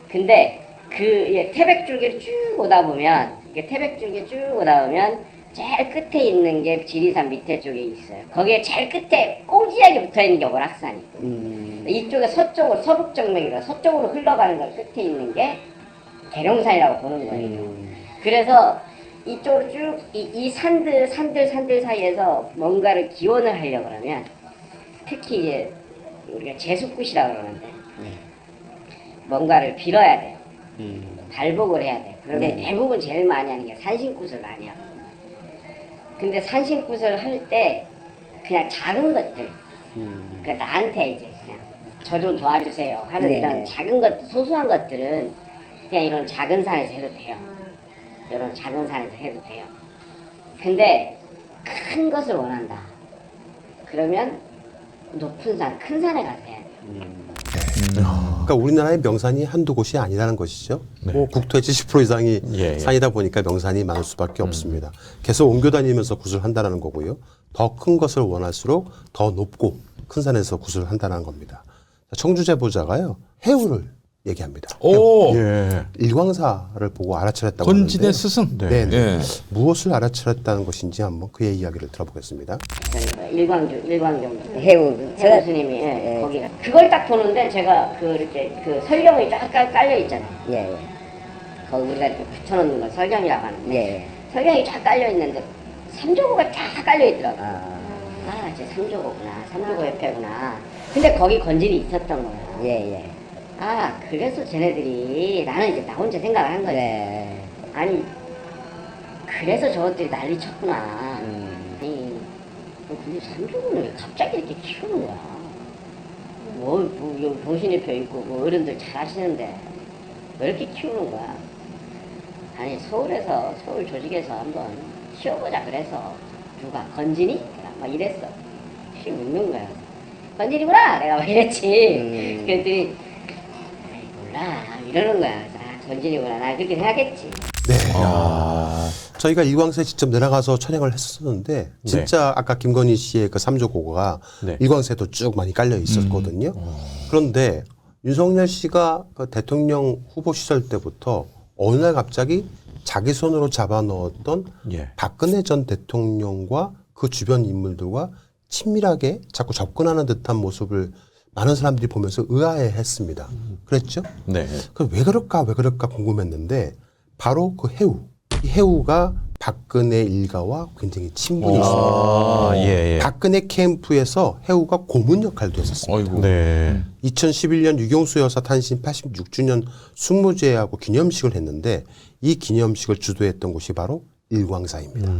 Speaker 5: 근데 그 태백줄기를 쭉 오다 보면 이게 태백줄기 쭉 오다 보면 제일 끝에 있는 게 지리산 밑에 쪽에 있어요. 거기에 제일 끝에 꽁지하게 붙어 있는 게 오락산이고 이쪽에 서쪽으로 서북정맥이라 서쪽으로 흘러가는 걸 끝에 있는 게 계룡산이라고 보는 거예요. 그래서 이쪽으로 쭉 이 산들 사이에서 뭔가를 기원을 하려고 그러면 특히 이제 우리가 제수굿이라고 그러는데 뭔가를 빌어야 돼요. 발복을 해야 돼요. 그런데 대부분 제일 많이 하는 게 산신굿을 많이 하고. 근데 산신굿을 할 때 그냥 작은 것들, 그러니까 나한테 이제 그냥 저 좀 도와주세요 하는
Speaker 6: 네,
Speaker 5: 이런
Speaker 6: 네.
Speaker 5: 작은 것, 소소한 것들은 그냥 이런 작은 산에서 해도 돼요. 이런 작은 산에서 해도 돼요. 근데 큰 것을 원한다. 그러면 높은 산, 큰 산에 가서 해야 돼요.
Speaker 2: 그러니까 우리나라의 명산이 한두 곳이 아니라는 것이죠. 뭐 국토의 70% 이상이
Speaker 4: 예, 예.
Speaker 2: 산이다 보니까 명산이 많을 수밖에 없습니다. 계속 옮겨 다니면서 굿을 한다는 거고요. 더 큰 것을 원할수록 더 높고 큰 산에서 굿을 한다는 겁니다. 청주 제보자가요, 해우를 얘기합니다.
Speaker 3: 오,
Speaker 4: 예.
Speaker 2: 일광사를 보고 알아차렸다고
Speaker 3: 권진의
Speaker 2: 하는데
Speaker 3: 스승.
Speaker 2: 네. 네.
Speaker 3: 예.
Speaker 2: 무엇을 알아차렸다는 것인지 한번 그의 이야기를 들어보겠습니다.
Speaker 5: 일광종
Speaker 6: 해우.
Speaker 5: 제가 스님이 거기가 그걸 딱 보는데 제가 그 이렇게 그 설경이 쫙 깔려 있잖아요.
Speaker 6: 예, 예.
Speaker 5: 거기 우리가 이렇게 붙여놓는 건 설경이라고 하는데
Speaker 6: 예.
Speaker 5: 설경이 쫙 깔려 있는데 삼조고가 쫙 깔려 있더라고.
Speaker 6: 아,
Speaker 5: 제 삼조고구나, 삼조고 옆에구나. 근데 거기 건질이 있었던 거야.
Speaker 6: 예, 예.
Speaker 5: 아, 그래서 쟤네들이 나는 이제 나 혼자 생각을 한 거지.
Speaker 6: 네.
Speaker 5: 아니, 그래서 저것들이 난리 쳤구나. 아니, 근데 삼조고는 왜 갑자기 이렇게 키우는 거야? 여기 봉신이 펴 있고, 뭐 어른들 잘 하시는데, 왜 이렇게 키우는 거야? 아니, 서울에서, 서울 조직에서 한번 키워보자 그래서, 누가, 건진이? 막 이랬어. 피 묻는 거야. 건진이구나! 내가 막 이랬지. 그랬더니, 아이, 몰라. 이러는 거야. 아, 건진이구나. 나 그렇게 생각했지.
Speaker 2: 네.
Speaker 3: 아,
Speaker 2: 저희가 일광사에 직접 내려가서 촬영을 했었는데 진짜 아까 김건희 씨의 그 삼조고가
Speaker 4: 네.
Speaker 2: 일광사에도 쭉 많이 깔려 있었거든요. 그런데 윤석열 씨가 그 대통령 후보 시절 때부터 어느 날 갑자기 자기 손으로 잡아 넣었던
Speaker 4: 예.
Speaker 2: 박근혜 전 대통령과 그 주변 인물들과 친밀하게 자꾸 접근하는 듯한 모습을 많은 사람들이 보면서 의아해했습니다. 그랬죠?
Speaker 4: 네.
Speaker 2: 왜 그럴까 궁금했는데 바로 그 해우. 이 해우가 박근혜 일가와 굉장히 친분이 있습니다.
Speaker 4: 아, 예, 예.
Speaker 2: 박근혜 캠프에서 해우가 고문 역할도 했었습니다.
Speaker 3: 어이구.
Speaker 4: 네.
Speaker 2: 2011년 유경수 여사 탄신 86주년 숙무제하고 기념식을 했는데 이 기념식을 주도했던 곳이 바로 일광사입니다.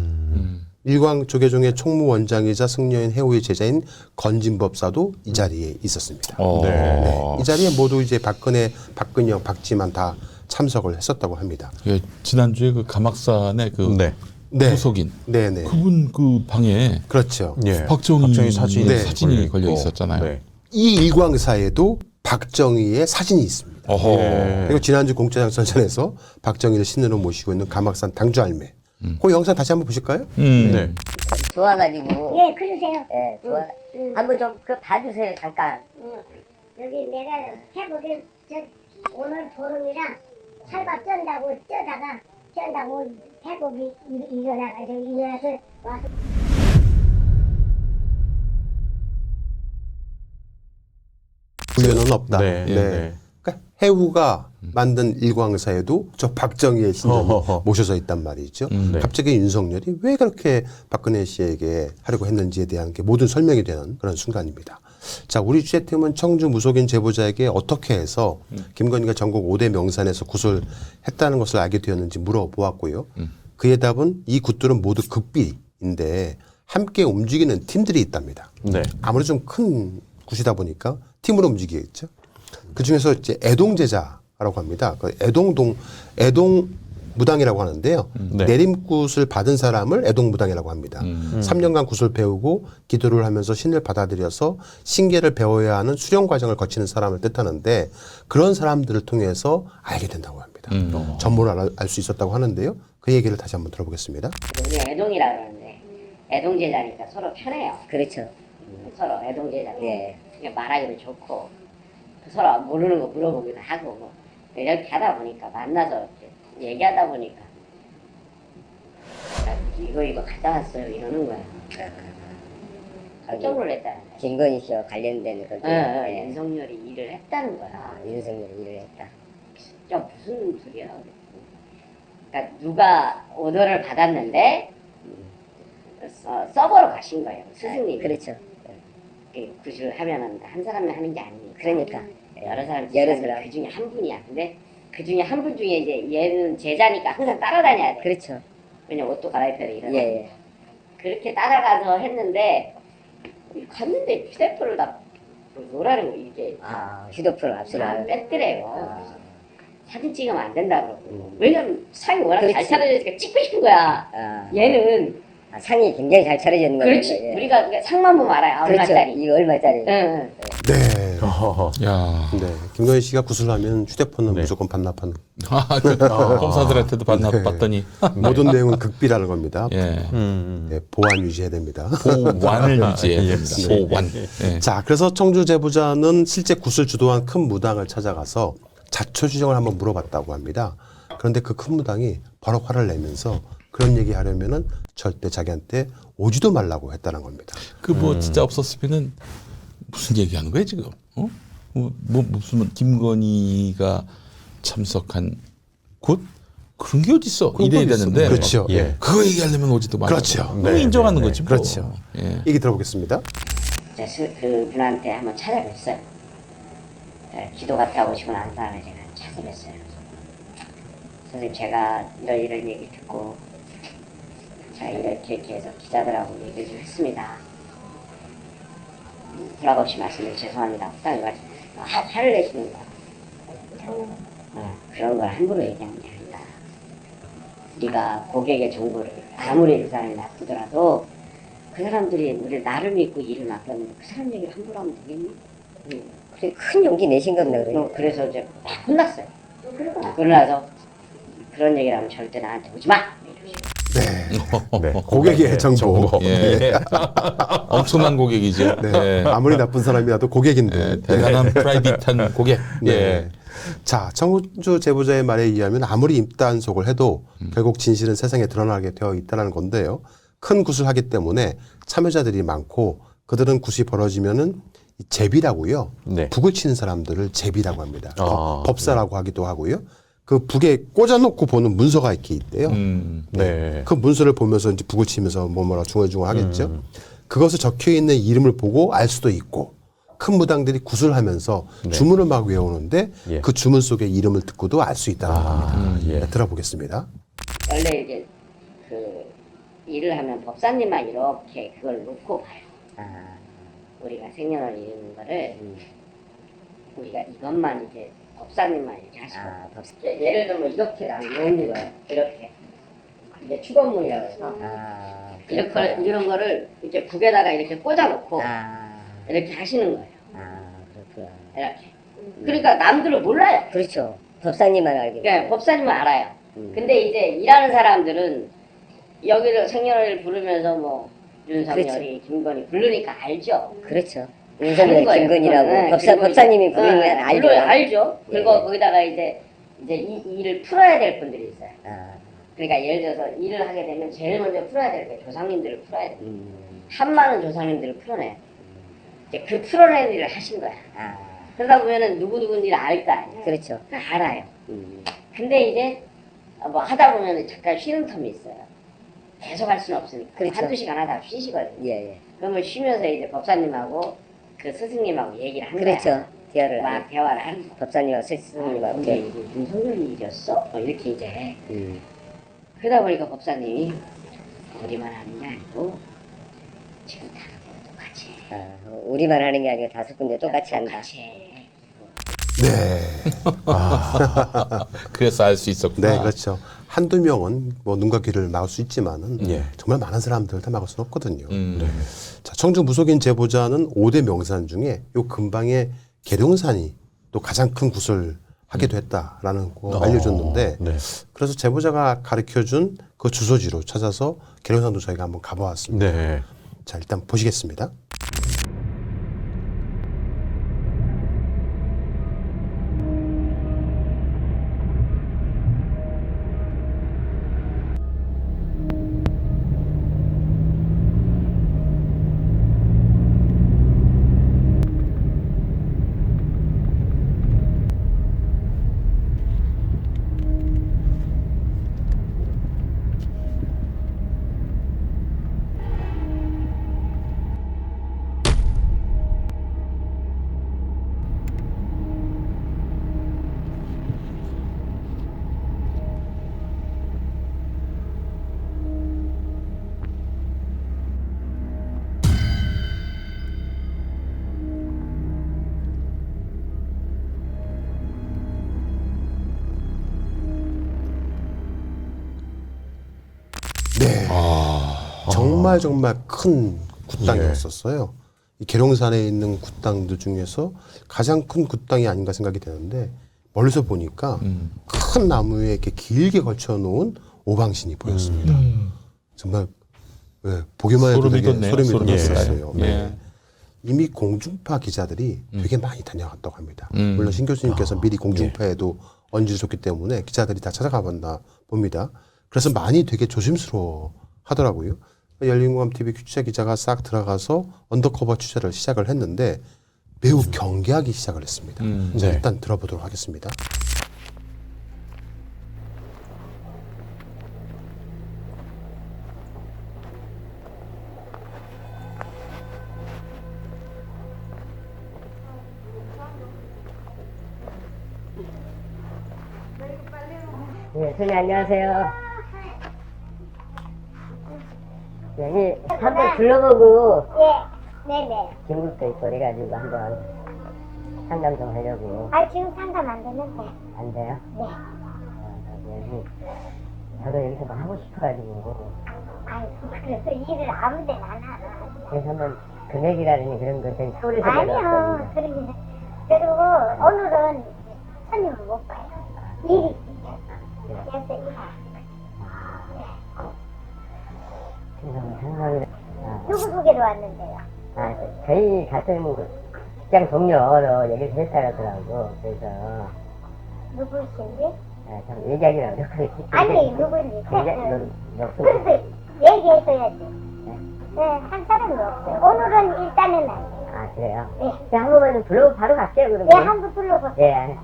Speaker 2: 일광 조계종의 총무원장이자 승려인 해우의 제자인 건진법사도 이 자리에 있었습니다.
Speaker 3: 네.
Speaker 2: 이 자리에 모두 이제 박근혜, 박근영, 박지만 다 참석을 했었다고 합니다.
Speaker 3: 예, 지난주에 그 감악산의 그
Speaker 4: 네.
Speaker 2: 네.
Speaker 3: 후속인
Speaker 2: 네네.
Speaker 3: 그분 그 방에
Speaker 2: 그렇죠.
Speaker 4: 예.
Speaker 3: 박정희
Speaker 4: 사진이,
Speaker 2: 네.
Speaker 3: 사진이 걸려 있었잖아요.
Speaker 4: 네.
Speaker 2: 이 일광사에도 박정희의 사진이 있습니다.
Speaker 3: 어허.
Speaker 4: 예.
Speaker 2: 그리고 지난주 공짜장선전에서 박정희를 신으로 모시고 있는 감악산 당주할매. 그 영상 다시 한번 보실까요?
Speaker 4: 네.
Speaker 6: 좋아가지고.
Speaker 5: 예, 그러세요.
Speaker 6: 예, 좋아.
Speaker 5: 한번 좀 그 봐주세요, 잠깐.
Speaker 8: 여기 내가 해보게 오늘 보름이랑 살바 쩐다고 해보기 일어나서 와서
Speaker 2: 부연은 없다.
Speaker 4: 네. 네.
Speaker 2: 그러니까 해우가 만든 일광사에도 저 박정희의 신전이
Speaker 4: 어허허.
Speaker 2: 모셔져 있단 말이죠.
Speaker 4: 네.
Speaker 2: 갑자기 윤석열이 왜 그렇게 박근혜 씨에게 하려고 했는지에 대한 게 모든 설명이 되는 그런 순간입니다. 자, 우리 취재팀은 청주 무속인 제보자에게 어떻게 해서 김건희가 전국 5대 명산에서 굿을 했다는 것을 알게 되었는지 물어보았고요. 그의 답은 이 굿들은 모두 극비인데 함께 움직이는 팀들이 있답니다.
Speaker 4: 네.
Speaker 2: 아무래도 좀 큰 굿이다 보니까 팀으로 움직이겠죠. 그 중에서 이제 애동제자라고 합니다. 그 애동 무당이라고 하는데요.
Speaker 4: 네.
Speaker 2: 내림굿을 받은 사람을 애동무당이라고 합니다. 3년간 굿을 배우고 기도를 하면서 신을 받아들여서 신계를 배워야 하는 수련 과정을 거치는 사람을 뜻하는데 그런 사람들을 통해서 알게 된다고 합니다. 전문을 알 수 있었다고 하는데요. 그 얘기를 다시 한번 들어보겠습니다.
Speaker 5: 우리가 애동이라 그러는데 애동제자니까 서로 편해요.
Speaker 6: 그렇죠.
Speaker 5: 서로 애동제자.
Speaker 6: 예.
Speaker 5: 그냥 말하기도 좋고 서로 모르는 거 물어보기도 하고 뭐 이렇게 하다 보니까 만나서 이렇게 얘기하다 보니까 이거 가져왔어요 이러는 거야. 깜짝 놀랐다는 거야.
Speaker 6: 김건희 씨와 관련된 것들. 예.
Speaker 5: 윤석열이 일을 했다는 거야.
Speaker 6: 아, 윤석열이 일을 했다.
Speaker 5: 야 무슨 소리야? 그러니까 누가 오더를 받았는데 서버로 가신 거예요 스승님이.
Speaker 6: 그렇죠.
Speaker 5: 굿을 하면은 한 사람이 하는 게 아니니까.
Speaker 6: 그러니까.
Speaker 5: 여러 사람
Speaker 6: 여러 사람.
Speaker 5: 그 중에 한 분이야. 근데 그 중에 한 분 중에 이제 얘는 제자니까 항상 따라다녀야 돼.
Speaker 6: 그렇죠.
Speaker 5: 왜냐면 옷도 갈아입혀야 돼. 이러다.
Speaker 6: 예.
Speaker 5: 그렇게 따라가서 했는데 갔는데 휴대폰을 다 뭐라는 거 이게
Speaker 6: 휴대폰을 압수를
Speaker 5: 뺐더래요. 사진 찍으면 안 된다 그러고. 왜냐면 상이 워낙 잘
Speaker 6: 그렇지.
Speaker 5: 차려지니까 찍고 싶은 거야. 얘는
Speaker 6: 상이 굉장히 잘 차려지는 거예요.
Speaker 5: 그렇지. 우리가 상만 보면 알아요.
Speaker 6: 그렇죠.
Speaker 5: 얼마짜리.
Speaker 6: 이거 얼마짜리.
Speaker 5: 응.
Speaker 2: 네.
Speaker 3: 야.
Speaker 2: 네. 김건희 씨가 굿을 하면 휴대폰은
Speaker 4: 네.
Speaker 2: 무조건 반납하는
Speaker 3: 검사들한테도 받더니
Speaker 2: 모든 내용은 극비라는 겁니다.
Speaker 3: 예.
Speaker 2: 네, 보안 유지해야 됩니다.
Speaker 3: 보완을 유지해. 보완. 예.
Speaker 2: 자, 그래서 청주 제보자는 실제 굿을 주도한 큰 무당을 찾아가서 자초지종을 한번 물어봤다고 합니다. 그런데 그 큰 무당이 바로 화를 내면서 그런 얘기 하려면은 절대 자기한테 오지도 말라고 했다는 겁니다.
Speaker 3: 그 뭐 진짜 없었으면은 무슨 얘기하는 거야 지금? 어? 뭐 무슨 김건희가 참석한 곳 그런 게 어디 있어? 이래야 되는데.
Speaker 2: 그렇죠.
Speaker 4: 예.
Speaker 3: 그거 얘기하려면 오지도 말고.
Speaker 2: 그렇죠.
Speaker 3: 그거
Speaker 4: 네,
Speaker 3: 인정하는
Speaker 4: 네,
Speaker 3: 거지 뭐.
Speaker 2: 그렇죠.
Speaker 3: 예.
Speaker 2: 얘기 들어보겠습니다.
Speaker 5: 그 분한테 한번 찾아뵀어요. 기도 갔다 오시고 난 다음에 제가 찾아뵀어요. 선생님 제가 이런 얘기 듣고 제가 이렇게 해서 기자들하고 얘기를 좀 했습니다. 허락 없이 말씀드려 죄송합니다. 딱 이거 화를 내시는 거야. 그런 걸 함부로 얘기하는 게 아니다. 우리가 고객의 정보를 아무리 그 사람이 나쁘더라도 그 사람들이 우리 나를 믿고 일을 맡겼는데 그 사람 얘기를 함부로 하면 되겠니?
Speaker 6: 그래, 큰 용기 내신 겁니다. 그래.
Speaker 5: 그래서 이제 막 혼났어요. 그러나서 그런 얘기를 하면 절대 나한테 오지 마!
Speaker 2: 네.
Speaker 4: 네.
Speaker 2: 고객의 정보.
Speaker 3: 예. 엄청난 고객이죠.
Speaker 2: 네.
Speaker 3: 예.
Speaker 2: 아무리 나쁜 사람이라도 고객인데.
Speaker 3: 예. 대단한 프라이빗한 고객.
Speaker 2: 네.
Speaker 3: 예.
Speaker 2: 자, 청주 제보자의 말에 의하면 아무리 입단속을 해도 결국 진실은 세상에 드러나게 되어 있다는 건데요. 큰 굿을 하기 때문에 참여자들이 많고 그들은 굿이 벌어지면은 이 제비라고요.
Speaker 4: 네.
Speaker 2: 북을 치는 사람들을 제비라고 합니다.
Speaker 4: 아,
Speaker 2: 법사라고 하기도 하고요. 그 북에 꽂아놓고 보는 문서가 이렇게 있대요.
Speaker 4: 네.
Speaker 2: 그 문서를 보면서 이제 북을 치면서 뭐라 중얼중얼 하겠죠. 그것에 적혀 있는 이름을 보고 알 수도 있고 큰 무당들이 굿을 하면서 주문을 막 외우는데
Speaker 4: 예.
Speaker 2: 그 주문 속에 이름을 듣고도 알 수 있다는 겁니다.
Speaker 4: 예.
Speaker 2: 네, 들어보겠습니다.
Speaker 5: 원래 이제 그 일을 하면 법사님만 이렇게 그걸 놓고 봐요. 우리가 생년을 이루는 거를 우리가 이것만 이제 법사님만 이렇게 하시고 예를 들면 이렇게 놓는 거예요. 이렇게 이제 축원문이라고 해서 이런 거를 이제 북에다가 이렇게 꽂아놓고 이렇게 하시는 거예요.
Speaker 6: 그렇구나.
Speaker 5: 이렇게. 그러니까 남들은 몰라요.
Speaker 6: 그렇죠. 법사님만 알게.
Speaker 5: 그러니까 법사님은 알아요. 근데 이제 일하는 사람들은 여기를 생년을 부르면서 뭐 윤석열이 김건희 부르니까 알죠.
Speaker 6: 그렇죠.
Speaker 5: 아는
Speaker 6: 윤석열
Speaker 5: 거예요.
Speaker 6: 김건희라고
Speaker 5: 네,
Speaker 6: 법사님이 부르면
Speaker 5: 네,
Speaker 6: 알죠.
Speaker 5: 물론 알죠. 그리고
Speaker 6: 예.
Speaker 5: 거기다가 이제 이 일을 풀어야 될 분들이 있어요.
Speaker 6: 아,
Speaker 5: 그러니까 예를 들어서 일을 하게 되면 제일 먼저 풀어야 될 게 조상님들을 풀어야 돼요. 한 많은 조상님들을 풀어내요. 이제 그 풀어내는 일을 하신 거야. 그러다 보면은 누구누구인지를 알 거 아니야.
Speaker 6: 그렇죠.
Speaker 5: 알아요. 근데 이제 뭐 하다 보면은 잠깐 쉬는 텀이 있어요. 계속 할 수는 없으니까.
Speaker 6: 그렇죠.
Speaker 5: 한두 시간 하다가 쉬시거든요.
Speaker 6: 예.
Speaker 5: 그러면 쉬면서 이제 법사님하고 그 스승님하고 얘기를 하는
Speaker 6: 그렇죠.
Speaker 5: 거야.
Speaker 6: 대화를
Speaker 5: 막 대화를 하는 거야.
Speaker 6: 법사님하고 스승님하고.
Speaker 5: 근데 이게 윤석열 일이었어? 이렇게 이제. 그러다 보니까 법사님이 우리만 하는 게 아니고 지금 다른 데도 똑같이 우리만 하는 게 아니고 5군데 똑같이 한다.
Speaker 2: 네.
Speaker 3: 그래서 알 수 있었구나.
Speaker 2: 네, 그렇죠. 한두 명은 뭐 눈과 귀를 막을 수 있지만은
Speaker 4: 예.
Speaker 2: 정말 많은 사람들을 다 막을 수는 없거든요.
Speaker 3: 네.
Speaker 2: 자, 청주 무속인 제보자는 5대 명산 중에 요 근방에 계룡산이 또 가장 큰 굿을 하게 됐다라는 거 알려줬는데
Speaker 4: 네.
Speaker 2: 그래서 제보자가 가르쳐준 그 주소지로 찾아서 계룡산도 저희가 한번 가보았습니다.
Speaker 4: 네.
Speaker 2: 자, 일단 보시겠습니다. 네. 정말 큰 굿당이었었어요. 이 계룡산에 있는 굿당들 중에서 가장 큰 굿당이 아닌가 생각이 되는데 멀리서 보니까 큰 나무에 이렇게 길게 걸쳐 놓은 오방신이 보였습니다. 정말 보기만 해도
Speaker 3: 소름이
Speaker 2: 되게
Speaker 3: 돋네요.
Speaker 2: 소름이
Speaker 3: 소름이
Speaker 2: 돋았어요.
Speaker 3: 돋아요.
Speaker 2: 네.
Speaker 3: 예.
Speaker 2: 이미 공중파 기자들이 되게 많이 다녀갔다고 합니다. 물론 신 교수님께서 미리 공중파에도 얹어줬기 때문에 기자들이 다 찾아가 봤나 봅니다. 그래서 많이 되게 조심스러워 하더라고요. 열린공감TV 취재 기자가 싹 들어가서 언더커버 취재를 시작을 했는데 매우 경계하기 시작을 했습니다. 자,
Speaker 4: 네.
Speaker 2: 일단 들어보도록 하겠습니다.
Speaker 5: 네, 선생님 안녕하세요. 여기 한번 둘러보고
Speaker 8: 예, 네네.
Speaker 5: 중국도 있고 그래가지고 한번 상담 좀 하려고.
Speaker 8: 아, 지금 상담 안 되는데.
Speaker 5: 안 돼요?
Speaker 8: 네.
Speaker 5: 여기 저도 여기서 뭐 하고 싶어가지고
Speaker 8: 아이고, 그래서 일을 아무 데나 안 하나.
Speaker 5: 그래서 한번 금액이라든지 그런 거 저희 서울에서
Speaker 8: 아니요,
Speaker 5: 내려왔거든요.
Speaker 8: 그리고 오늘은 손님을 못 봐요. 일이 있어요. 그래서 일.
Speaker 5: 그래서 상담을
Speaker 8: 누구 소개로 왔는데요?
Speaker 5: 저희 같은 그 직장 동료로 여기서 회사를 하더라고. 그래서
Speaker 8: 누구신지?
Speaker 5: 참 얘기하기는 어렵거든요.
Speaker 8: 아니, 누구인지. 그래서 얘기해줘야지. 네, 한 사람도 없어요. 오늘은 일단은 아니에요.
Speaker 5: 아 그래요?
Speaker 8: 네.
Speaker 5: 한 번만 불러고 바로 갈게요 그러면.
Speaker 8: 네, 한번 불러보세요.
Speaker 5: 예.
Speaker 8: 네.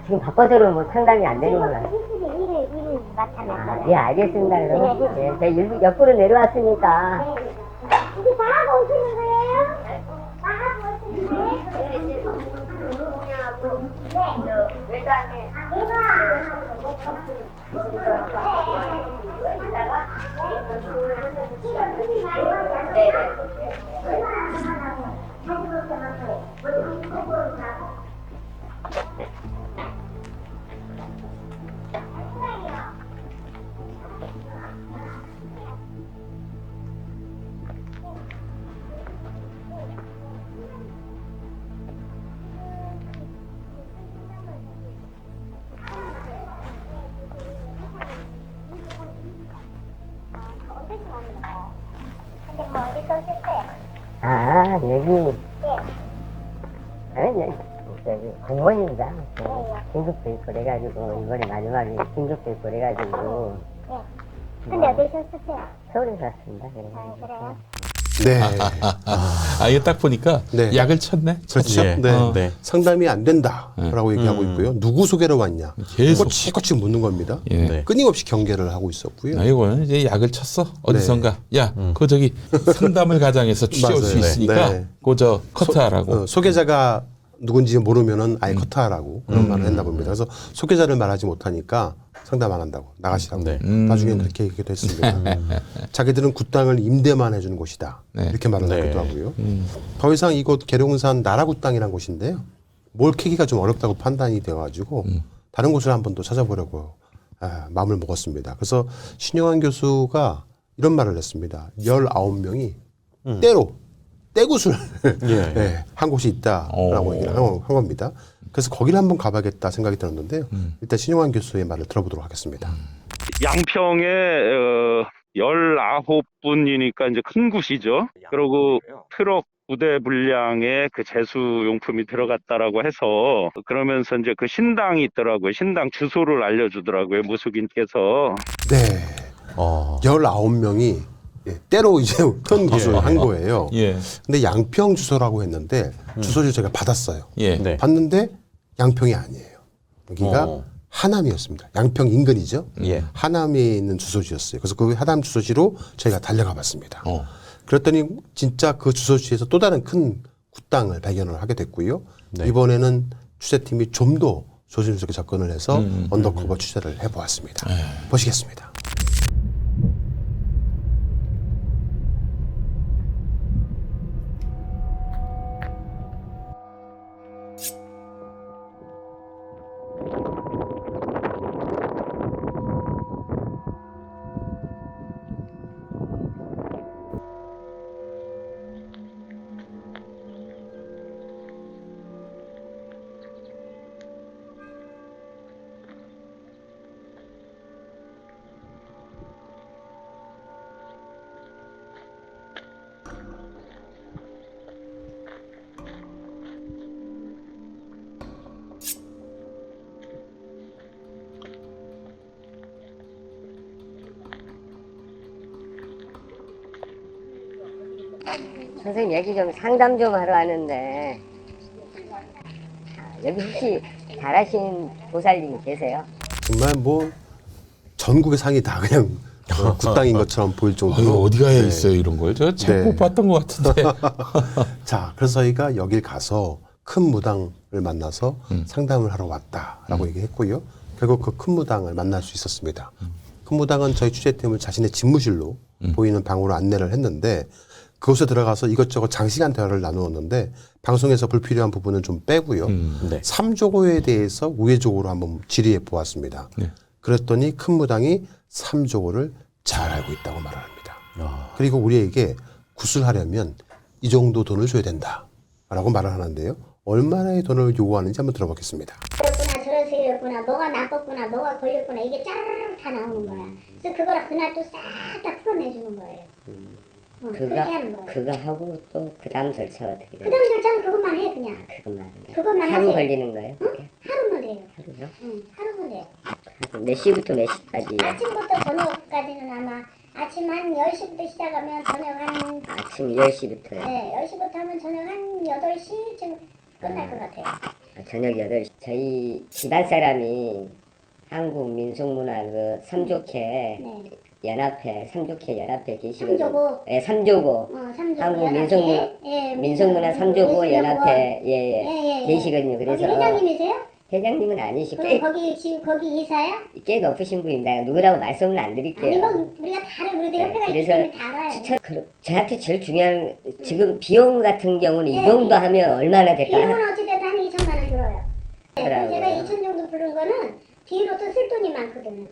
Speaker 5: 지금 바빠서는 뭐 상담이 안 되는구나.
Speaker 8: 지금 일을 맡아놨어요.
Speaker 5: 예, 알겠습니다. 그럼.
Speaker 8: 네.
Speaker 5: 예, 제가 일부 옆으로 내려왔으니까.
Speaker 8: 이게 다 하고 오시는 거예요? 다 하고 오시는 거예요? 네. 외관에. 근데 뭐 어디서 오셨어요?
Speaker 5: 여기.
Speaker 8: 예.
Speaker 5: 여기 공무원입니다. 긴급도 있고 그래가지고 이번에 마지막에 긴급도 있고 그래가지고
Speaker 8: 예. 근데 어디서 오셨어요?
Speaker 5: 서울에서 왔습니다.
Speaker 8: 그래요?
Speaker 2: 네.
Speaker 3: 이거 딱 보니까
Speaker 2: 네.
Speaker 3: 약을 쳤네.
Speaker 2: 그렇죠.
Speaker 4: 예.
Speaker 2: 네.
Speaker 4: 네.
Speaker 2: 상담이 안 된다라고 얘기하고 있고요. 누구 소개로 왔냐?
Speaker 3: 계속.
Speaker 2: 꼬치꼬치 묻는 겁니다.
Speaker 3: 예.
Speaker 4: 네.
Speaker 2: 끊임없이 경계를 하고 있었고요.
Speaker 3: 이거는 이제 약을 쳤어. 어디선가. 야, 그 저기 상담을 가장해서 취재 올 수
Speaker 2: 맞아요.
Speaker 3: 있으니까
Speaker 2: 네.
Speaker 3: 그저 커트하라고.
Speaker 2: 소개자가 누군지 모르면은 아예 커트하라고 그런 말을 했나 봅니다. 그래서 속계자를 말하지 못하니까 상담 안 한다고 나가시라고.
Speaker 4: 네.
Speaker 2: 나중에 그렇게 얘기도 했습니다. 자기들은 굿땅을 임대만 해주는 곳이다.
Speaker 3: 네.
Speaker 2: 이렇게 말을
Speaker 4: 네.
Speaker 2: 하기도 하고요. 더 이상 이곳 계룡산 나라굿땅이라는 곳인데요. 뭘 캐기가 좀 어렵다고 판단이 되어가지고 다른 곳을 한번 또 찾아보려고 마음을 먹었습니다. 그래서 신용환 교수가 이런 말을 했습니다. 19명이 때로 떼굿을 예, 한 곳이 있다라고 얘기를 한 겁니다. 그래서 거기를 한번 가봐야겠다 생각이 들었는데요. 일단 신용환 교수의 말을 들어보도록 하겠습니다.
Speaker 9: 양평에 19분이니까 이제 큰 곳이죠. 그리고 트럭 부대 분량의 그 제수용품이 들어갔다라고 해서 그러면서 이제 그 신당이 있더라고요. 신당 주소를 알려주더라고요. 무속인께서.
Speaker 2: 네. 19명이 때로 이제 큰 곳을 한 거예요.
Speaker 3: 예.
Speaker 2: 근데 양평 주소라고 했는데 주소를 제가 받았어요.
Speaker 3: 예.
Speaker 4: 네.
Speaker 2: 봤는데 양평이 아니에요. 여기가 하남이었습니다. 양평 인근이죠.
Speaker 4: 예.
Speaker 2: 하남에 있는 주소지였어요. 그래서 그 하남 주소지로 저희가 달려가 봤습니다.
Speaker 3: 어.
Speaker 2: 그랬더니 진짜 그 주소지에서 또 다른 큰 굿땅을 발견을 하게 됐고요.
Speaker 4: 네.
Speaker 2: 이번에는 취재팀이 좀 더 조심스럽게 접근을 해서 언더커버 취재를 해보았습니다. 보시겠습니다.
Speaker 5: 선생님 여기 좀 상담 좀 하러 왔는데 여기 혹시 잘하신 보살님이 계세요?
Speaker 2: 정말 뭐 전국의 상이 다 그냥 굿땅인 것처럼 보일 정도로.
Speaker 3: 아유, 어디 가야
Speaker 2: 네.
Speaker 3: 있어요 이런 걸? 제가 잘
Speaker 2: 네.
Speaker 3: 못 봤던 것 같은데.
Speaker 2: 자, 그래서 저희가 여길 가서 큰 무당을 만나서 상담을 하러 왔다라고 얘기했고요. 결국 그 큰 무당을 만날 수 있었습니다. 큰 무당은 저희 취재팀을 자신의 집무실로 보이는 방으로 안내를 했는데 그곳에 들어가서 이것저것 장시간 대화를 나누었는데 방송에서 불필요한 부분은 좀 빼고요.
Speaker 4: 네.
Speaker 2: 삼조고에 대해서 우회적으로 한번 질의해 보았습니다.
Speaker 3: 네.
Speaker 2: 그랬더니 큰 무당이 삼조고를 잘 알고 있다고 말을 합니다. 그리고 우리에게 구슬하려면 이 정도 돈을 줘야 된다라고 말을 하는데요. 얼마나의 돈을 요구하는지 한번 들어보겠습니다.
Speaker 8: 그렇구나 저런 생겼구나 뭐가 나빴구나 뭐가 걸렸구나 이게 짜르르 다 나오는 거야. 그래서 그거를 그날 또 싹 다 풀어내주는 거예요. 그렇게 하는 거예요.
Speaker 5: 그거 하고 또 그 다음 절차가 어떻게 돼요?
Speaker 8: 그 다음 절차는 그것만 해 그냥.
Speaker 5: 그것만 하는데
Speaker 8: 그것만
Speaker 5: 하루
Speaker 8: 하세요.
Speaker 5: 걸리는 거예요? 그게?
Speaker 8: 하루면 돼요.
Speaker 5: 하루요?
Speaker 8: 응, 하루면 돼요.
Speaker 5: 몇 시부터 몇 시까지?
Speaker 8: 아침부터 저녁까지는 아마 아침 한 10시부터 시작하면 저녁 한
Speaker 5: 아침 10시부터요?
Speaker 8: 네, 10시부터 하면 저녁 한 8시쯤 끝날 것 같아요.
Speaker 5: 저녁 8시. 저희 집안 사람이 한국 민속문화 그 삼조회
Speaker 8: 네.
Speaker 5: 연합회, 삼조회 연합회 계시거든요.
Speaker 8: 삼조고.
Speaker 5: 예, 삼조고.
Speaker 8: 삼조고
Speaker 5: 한국
Speaker 8: 연합회.
Speaker 5: 민속문화 삼조고 연합회
Speaker 8: 예.
Speaker 5: 계시거든요.
Speaker 8: 거기
Speaker 5: 그래서
Speaker 8: 회장님이세요?
Speaker 5: 회장님은 아니시고
Speaker 8: 그럼 거기 지금 거기 이사야?
Speaker 5: 꽤 높으신 분입니다. 누구라고 말씀은 안 드릴게요.
Speaker 8: 아니 뭐 우리가 다 알아. 우리도 협회가 있기
Speaker 5: 그래서
Speaker 8: 때문에 다 알아요.
Speaker 5: 저한테 제일 중요한 지금 비용 같은 경우는 이
Speaker 8: 네.
Speaker 5: 정도 하면 얼마나 될까?
Speaker 8: 비용은 어찌됐든 한 2천만 원 들어요. 네,
Speaker 5: 그러고요.
Speaker 8: 제가 2천 정도 부른 거는 뒤로 또 쓸 돈이 많거든요.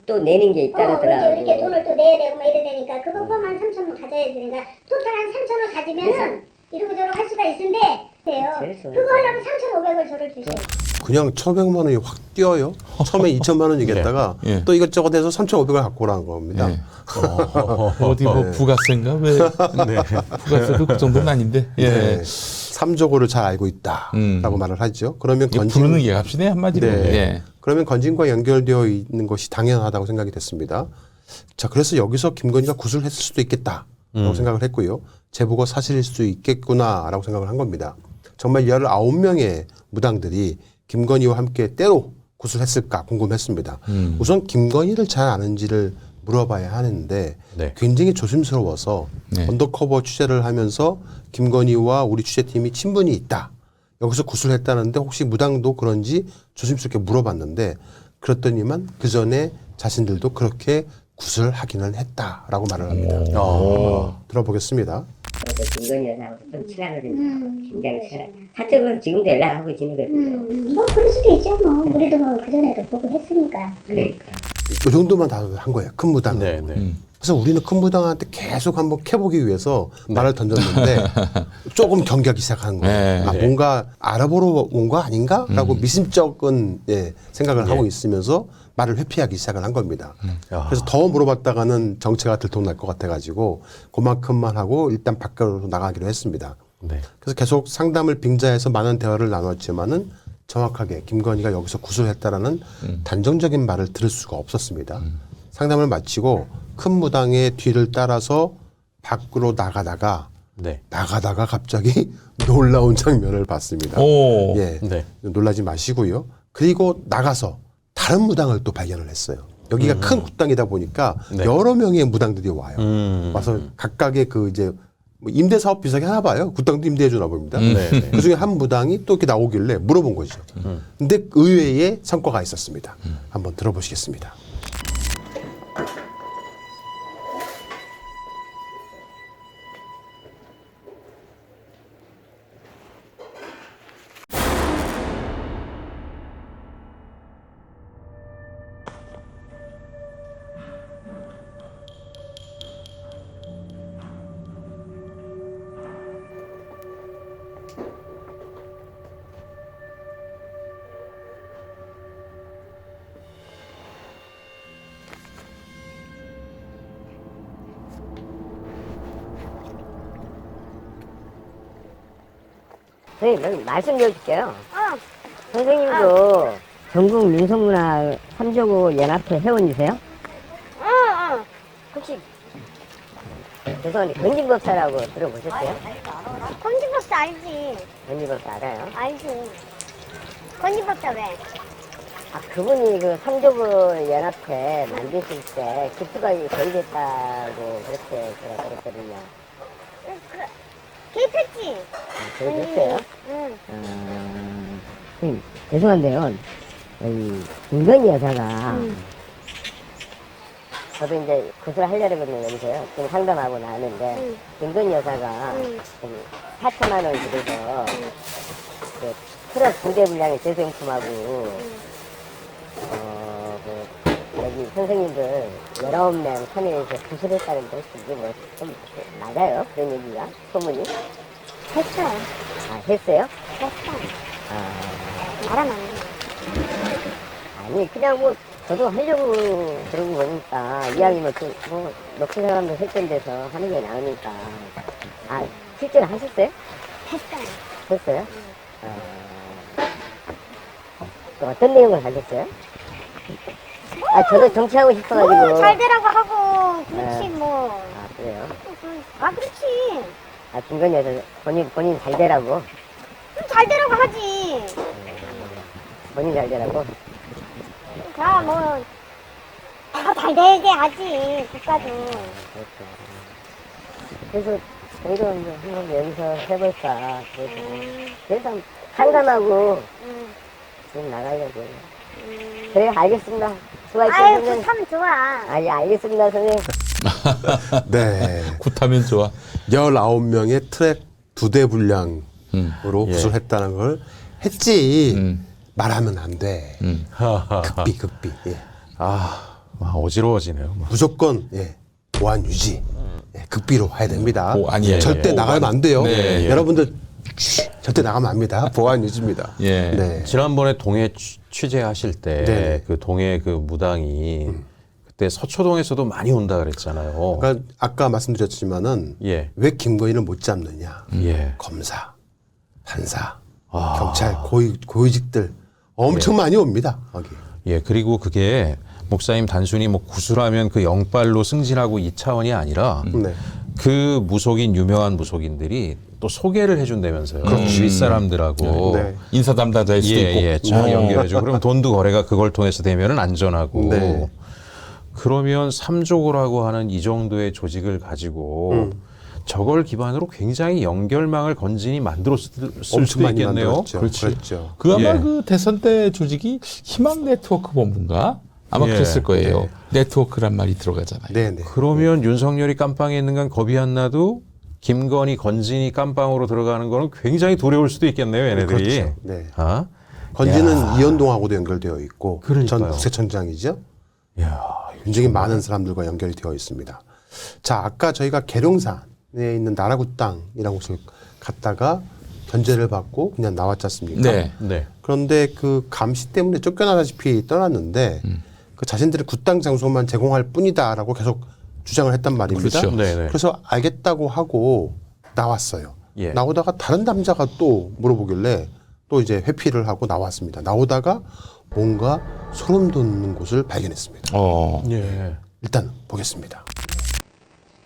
Speaker 5: 또 내는 게 있다 그러더라고요.
Speaker 8: 이렇게 돈을 또 내야 되고 막 이래 되니까 그거 포함한 3천원 가져야 되니까 토탈 한 3천원 가지면은 이러고 저러고 할 수가 있는데 돼요.
Speaker 5: 그래서-
Speaker 8: 그거 하려면 3,500을 저를 주세요.
Speaker 2: 그냥 1,500만 원이 확 뛰어요. 처음에 2천만 원 얘기했다가
Speaker 3: 예.
Speaker 2: 또 이것저것 해서 3,500을 갖고 오라는 겁니다.
Speaker 3: 예. 어디 뭐 부가세인가 왜?
Speaker 4: 네.
Speaker 3: 부가세도 그 정도는 아닌데. 예.
Speaker 2: 네. 삼조고를 잘 알고 있다라고 말을 하죠. 그러면
Speaker 3: 이게 부르는 게 값이네 한마디로.
Speaker 2: 네.
Speaker 3: 예.
Speaker 2: 그러면 건진과 연결되어 있는 것이 당연하다고 생각이 됐습니다. 자, 그래서 여기서 김건희가 구술했을 수도 있겠다라고 생각을 했고요. 제보가 사실일 수도 있겠구나라고 생각을 한 겁니다. 정말 19명의 무당들이 김건희와 함께 때로 구술했을까 궁금했습니다. 우선 김건희를 잘 아는지를 물어봐야 하는데
Speaker 4: 네.
Speaker 2: 굉장히 조심스러워서
Speaker 3: 네.
Speaker 2: 언더커버 취재를 하면서 김건희와 우리 취재팀이 친분이 있다. 여기서 구술했다는데 혹시 무당도 그런지 조심스럽게 물어봤는데 그랬더니만 그 전에 자신들도 그렇게 구술하기는 했다라고 말을 합니다. 들어보겠습니다.
Speaker 5: 김건희 여사하고 좀 친하거든요. 굉장히 친해. 사적으로 지금도 연락하고 지내거든요.
Speaker 8: 뭐 그럴 수도 있죠. 뭐 우리도 뭐 그전에도 보고 했으니까.
Speaker 5: 그러니까.
Speaker 2: 이 정도만 다 한 거예요. 큰 무당.
Speaker 4: 네, 네.
Speaker 2: 그래서 우리는 큰 무당한테 계속 한번 캐보기 위해서 말을 던졌는데 조금 경계하기 시작한 거예요.
Speaker 3: 네.
Speaker 2: 아, 뭔가 알아보러 온 거 아닌가라고 미심쩍은 생각을 하고 있으면서 말을 회피하기 시작을 한 겁니다. 그래서 더 물어봤다가는 정체가 들통날 것 같아가지고 그만큼만 하고 일단 밖으로 나가기로 했습니다.
Speaker 4: 네.
Speaker 2: 그래서 계속 상담을 빙자해서 많은 대화를 나눴지만은 정확하게 김건희가 여기서 구술했다라는 단정적인 말을 들을 수가 없었습니다. 상담을 마치고 큰 무당의 뒤를 따라서 밖으로 나가다가
Speaker 4: 네.
Speaker 2: 갑자기 놀라운 장면을 봤습니다.
Speaker 3: 오.
Speaker 2: 예,
Speaker 4: 네.
Speaker 2: 놀라지 마시고요. 그리고 나가서 다른 무당을 또 발견을 했어요. 여기가 큰 굿당이다 보니까
Speaker 4: 네.
Speaker 2: 여러 명의 무당들이 와요. 와서 각각의 그 이제 뭐 임대 사업 비슷하게 하나 봐요. 굿당도 임대해 주나 봅니다.
Speaker 4: 네.
Speaker 2: 그 중에 한 무당이 또 이렇게 나오길래 물어본 거죠. 근데 의외의 성과가 있었습니다. 한번 들어보시겠습니다.
Speaker 5: 선생님, 말씀 드려줄게요. 선생님도 전국 민속문화 3조구 연합회 회원이세요? 혹시 죄송한데 건진법사라고 들어보셨어요?
Speaker 8: 건지법사 알지?
Speaker 5: 건진법사 알아요?
Speaker 8: 알지. 건지법사 왜?
Speaker 5: 아, 그분이 그 3조구 연합회 만드실 때 기수가 개입했다고 그렇게 제가 들었거든요.
Speaker 8: 개입했지?
Speaker 5: 개입했어요?
Speaker 8: 응.
Speaker 5: 선생님, 죄송한데요. 이 김건희 여사가 저도 이제 구슬 하려거든요, 여기서요. 지금 상담하고 나왔는데 김건희 여사가 4천만 원 들여서 그 트럭 2대 분량의 제수용품하고 여기 선생님들 19명 참여해서 구슬했다는데 이게 뭐 좀 맞아요? 그런 얘기가? 소문이?
Speaker 8: 했어.
Speaker 5: 아, 했어요?
Speaker 8: 했어.
Speaker 5: 아,
Speaker 8: 말하면 안 돼.
Speaker 5: 아니 그냥 뭐 저도 하려고 그러고 보니까 이왕이 뭐 높은 사람들 했던 데서 하는 게 나으니까. 아, 실제로 하셨어요?
Speaker 8: 했어.
Speaker 5: 했어요? 또 어떤 내용을 하셨어요? 아, 저도 정치하고 싶어가지고.
Speaker 8: 잘 되라고 하고, 그렇지, 뭐.
Speaker 5: 아, 그래요?
Speaker 8: 아, 그렇지.
Speaker 5: 아, 김건희 여사 본인 잘 되라고.
Speaker 8: 잘 되라고 하지.
Speaker 5: 본인 잘 되라고.
Speaker 8: 자, 뭐, 다 잘 되게 하지, 국가도.
Speaker 5: 그렇죠. 그래서 저희도 이제 한번 여기서 해볼까. 그래서 상담하고 지금 나가려고. 그래, 알겠습니다. 수고하셨습니다.
Speaker 8: 아유,
Speaker 5: 선생님.
Speaker 8: 참 좋아.
Speaker 5: 아, 예, 알겠습니다, 선생님.
Speaker 2: 네.
Speaker 3: 굿하면 좋아.
Speaker 2: 19명의 트랙 2대 분량으로 구술했다는 걸 했지. 말하면 안 돼. 극비. 예.
Speaker 4: 어지러워지네요.
Speaker 2: 무조건 보안 유지. 극비로 해야 됩니다.
Speaker 3: 아니에요.
Speaker 2: 절대 나가면 안 돼요.
Speaker 3: 네, 예.
Speaker 2: 여러분들 절대 나가면 안 됩니다. 보안 유지입니다.
Speaker 3: 예.
Speaker 2: 네.
Speaker 4: 지난번에 동해 취재하실 때
Speaker 2: 네네.
Speaker 4: 그 동해 그 무당이 그때 서초동에서도 많이 온다 그랬잖아요.
Speaker 2: 그러니까 아까 말씀드렸지만은
Speaker 4: 예.
Speaker 2: 왜 김건희를 못 잡느냐?
Speaker 4: 예.
Speaker 2: 검사, 판사, 경찰, 고위직들 엄청 많이 옵니다. 거기.
Speaker 4: 예, 그리고 그게 목사님 단순히 뭐 구술하면 그 영빨로 승진하고 이 차원이 아니라
Speaker 2: 네.
Speaker 4: 그 무속인 유명한 무속인들이 또 소개를 해준다면서요. 윗사람들하고
Speaker 2: 네.
Speaker 3: 인사 담당자일 수도 있고.
Speaker 4: 쫙 연결해주고 그럼 돈도 거래가 그걸 통해서 되면은 안전하고
Speaker 2: 네.
Speaker 4: 그러면 삼조고라고 하는 이 정도의 조직을 가지고 저걸 기반으로 굉장히 연결망을 건진히 만들었을 수도
Speaker 2: 많이
Speaker 4: 있겠네요.
Speaker 2: 만들었죠.
Speaker 3: 그렇지.
Speaker 2: 그랬죠.
Speaker 3: 그 아마
Speaker 4: 예.
Speaker 3: 그 대선 때 조직이 희망 네트워크 본부인가 아마
Speaker 4: 예.
Speaker 3: 그랬을 거예요. 네트워크란 말이 들어가잖아요.
Speaker 2: 네네.
Speaker 4: 그러면 윤석열이 깜빵에 있는 건 겁이 안 나도 김건희, 건진이 깜빵으로 들어가는 거는 굉장히 두려울 수도 있겠네요, 얘네들이.
Speaker 2: 그렇죠. 네.
Speaker 4: 아?
Speaker 2: 건지는 이현동하고도 연결되어 있고 전
Speaker 4: 그러니까요.
Speaker 2: 국세청장이죠.
Speaker 4: 야,
Speaker 2: 굉장히 많은 사람들과 연결이 되어 있습니다. 자, 아까 저희가 계룡산에 있는 나라구 땅이라는 곳을 갔다가 견제를 받고 그냥 나왔지 않습니까?
Speaker 3: 네.
Speaker 4: 네.
Speaker 2: 그런데 그 감시 때문에 쫓겨나다시피 떠났는데 그 자신들의 굿땅 장소만 제공할 뿐이다라고 계속 주장을 했단 말입니다.
Speaker 3: 그렇죠.
Speaker 4: 네네.
Speaker 2: 그래서 알겠다고 하고 나왔어요.
Speaker 4: 예.
Speaker 2: 나오다가 다른 남자가 또 물어보길래 또 이제 회피를 하고 나왔습니다. 나오다가 뭔가 소름 돋는 곳을 발견했습니다.
Speaker 4: 예.
Speaker 2: 일단 보겠습니다.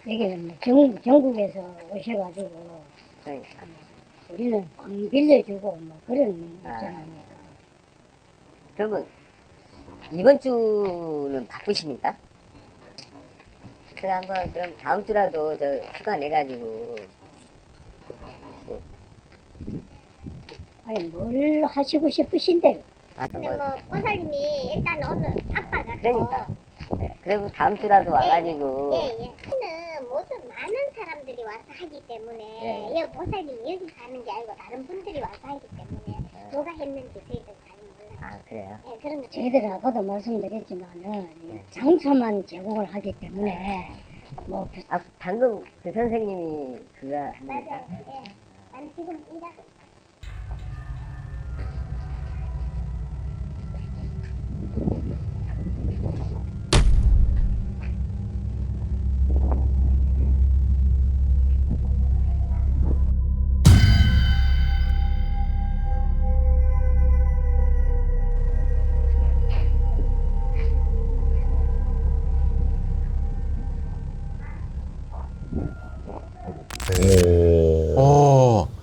Speaker 8: 여기는 전국에서 오셔가지고 우리는 안 빌려주고 뭐 그런 있잖아요.
Speaker 5: 그러면 이번 주는 바쁘십니까? 그럼 한번 그럼 다음 주라도 저 휴가 내가지고
Speaker 8: 아니 뭘 하시고 싶으신데요?
Speaker 5: 근데
Speaker 8: 뭐 보살님이 일단 오늘 바빠가지고
Speaker 5: 그러니까 그리고 다음 주라도 와가지고
Speaker 8: 예예. 저는 모든 많은 사람들이 와서 하기 때문에
Speaker 5: 예.
Speaker 8: 여 보살님이 여기서 하는 게 아니고 다른 분들이 와서 하기 때문에 누가 했는지 저희들 잘 몰라요.
Speaker 5: 아 그래요?
Speaker 8: 예, 그런 거 저희들은 아까도 말씀드렸지만은 장소만 제공을 하기 때문에 뭐
Speaker 5: 아 방금 그 선생님이 그거
Speaker 8: 맞아.
Speaker 5: 합니까?
Speaker 8: 예. 난 지금 이라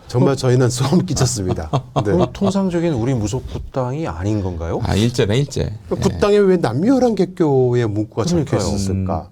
Speaker 2: 정말 저희는 소름 끼쳤습니다. 네.
Speaker 4: 그럼 통상적인 우리 무속부 땅이 아닌 건가요?
Speaker 3: 아 일제네 일제.
Speaker 2: 굿땅에 왜 남미혈안개교의 문구가 적혀
Speaker 4: 그러니까요.
Speaker 2: 있었을까?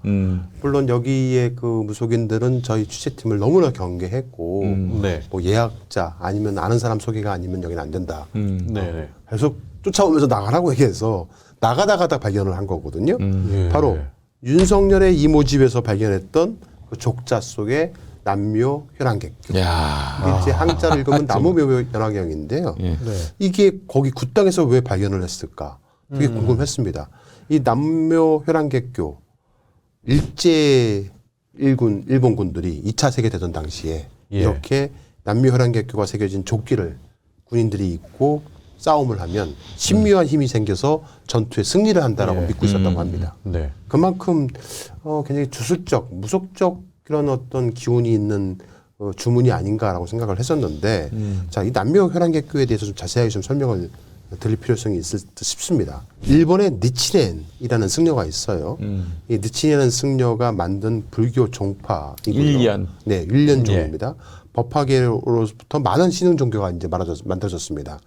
Speaker 2: 물론 여기에 그 무속인들은 저희 취재팀을 너무나 경계했고
Speaker 4: 네.
Speaker 2: 뭐 예약자 아니면 아는 사람 소개가 아니면 여기는 안 된다.
Speaker 4: 네네.
Speaker 2: 계속 쫓아오면서 나가라고 얘기해서 나가다가다 발견을 한 거거든요.
Speaker 4: 예.
Speaker 2: 바로 윤석열의 이모집에서 발견했던 그 족자 속에 남묘 혈안개교.
Speaker 3: 야.
Speaker 2: 이제 한자를 읽으면 나무묘 연화경인데요.
Speaker 3: 예.
Speaker 4: 네.
Speaker 2: 이게 거기 굿땅에서 왜 발견을 했을까? 그게 궁금했습니다. 이 남묘 혈안개교 일제 일본군들이 2차 세계대전 당시에
Speaker 4: 예.
Speaker 2: 이렇게 남묘 혈안개교가 새겨진 조끼를 군인들이 입고 싸움을 하면 신묘한 힘이 생겨서 전투에 승리를 한다라고 믿고 있었다고 합니다.
Speaker 4: 네.
Speaker 2: 그만큼 굉장히 주술적, 무속적 그런 어떤 기운이 있는 주문이 아닌가라고 생각을 했었는데 자, 이 남묘 혈안개교에 대해서 좀 자세하게 좀 설명을 드릴 필요성이 있을 듯 싶습니다. 일본의 니치렌이라는 승려가 있어요. 이 니치렌이라는 승려가 만든 불교 종파이고요.
Speaker 3: 일련.
Speaker 2: 네, 일련종입니다. 법화계로부터 많은 신흥 종교가 이제 만들어졌습니다.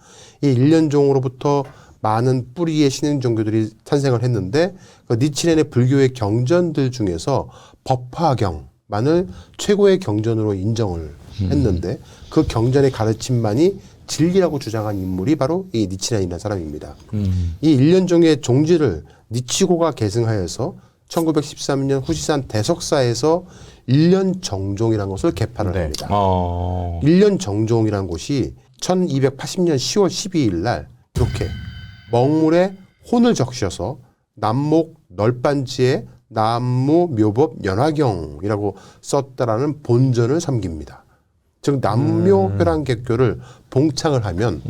Speaker 2: 이 일련종으로부터 많은 뿌리의 신흥 종교들이 탄생을 했는데 그 니치렌의 불교의 경전들 중에서 법화경만을 최고의 경전으로 인정을 했는데 그 경전의 가르침만이 진리라고 주장한 인물이 바로 이 니치렌이라는 사람입니다. 이 일련종의 종지를 니치고가 계승하여서 1913년 후지산 대석사에서 일련정종이라는 것을 개판을
Speaker 4: 네.
Speaker 2: 합니다.
Speaker 3: 어.
Speaker 2: 일련정종이라는 곳이 1280년 10월 12일 날 이렇게 먹물에 혼을 적셔서 남목 널빤지에 남무 묘법 연화경이라고 썼다라는 본전을 섬깁니다. 즉 남묘 혈안개교를 봉창을 하면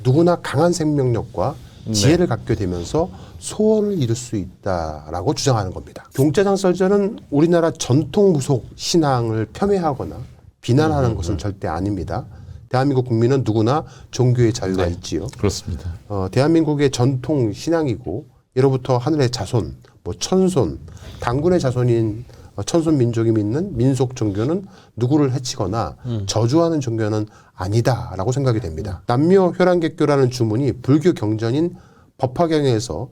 Speaker 2: 누구나 강한 생명력과 지혜를 갖게 되면서 소원을 이룰 수 있다라고 주장하는 겁니다. 경자장설전은 우리나라 전통 무속 신앙을 폄훼하거나 비난하는 것은 절대 아닙니다. 대한민국 국민은 누구나 종교의 자유가 있지요.
Speaker 3: 그렇습니다.
Speaker 2: 대한민국의 전통 신앙이고 예로부터 하늘의 자손, 뭐 천손, 당군의 자손인 천손 민족이 믿는 민속 종교는 누구를 해치거나 저주하는 종교는 아니다라고 생각이 됩니다. 남묘 혈안개교라는 주문이 불교 경전인 법화경에서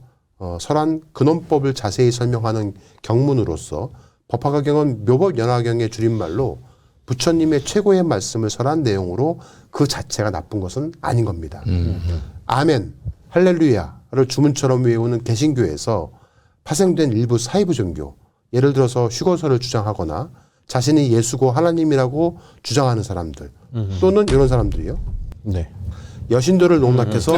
Speaker 2: 설한 근원법을 자세히 설명하는 경문으로서 법화가경은 묘법 연화경의 줄임말로 부처님의 최고의 말씀을 설한 내용으로 그 자체가 나쁜 것은 아닌 겁니다. 아멘, 할렐루야를 주문처럼 외우는 개신교에서 파생된 일부 사이부 종교, 예를 들어서 휴거설을 주장하거나 자신이 예수고 하나님이라고 주장하는 사람들 또는 이런 사람들이요.
Speaker 4: 네.
Speaker 2: 여신도를 농락해서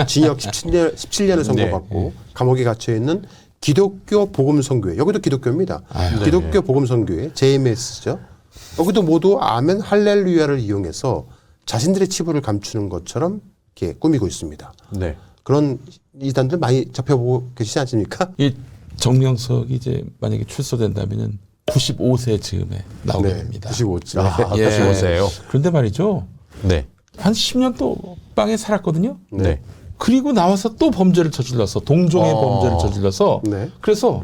Speaker 2: 징역 17년을 선고받고 감옥에 갇혀있는 기독교 복음선교회, 여기도 기독교입니다. 기독교 복음선교회, JMS죠. 여기도 모두 아멘 할렐루야를 이용해서 자신들의 치부를 감추는 것처럼 이렇게 꾸미고 있습니다.
Speaker 4: 네.
Speaker 2: 그런 이단들 많이 접해보고 계시지 않습니까?
Speaker 3: 이 정명석이 이제 만약에 출소된다면은 95세 즈음에 나오게 됩니다.
Speaker 2: 95세.
Speaker 4: 아,
Speaker 3: 예.
Speaker 4: 95세요.
Speaker 3: 그런데 말이죠.
Speaker 4: 네.
Speaker 3: 한 10년 또 빵에 살았거든요.
Speaker 4: 네.
Speaker 3: 그리고 나와서 또 범죄를 저질러서 동종의 범죄를 저질러서
Speaker 2: 네.
Speaker 3: 그래서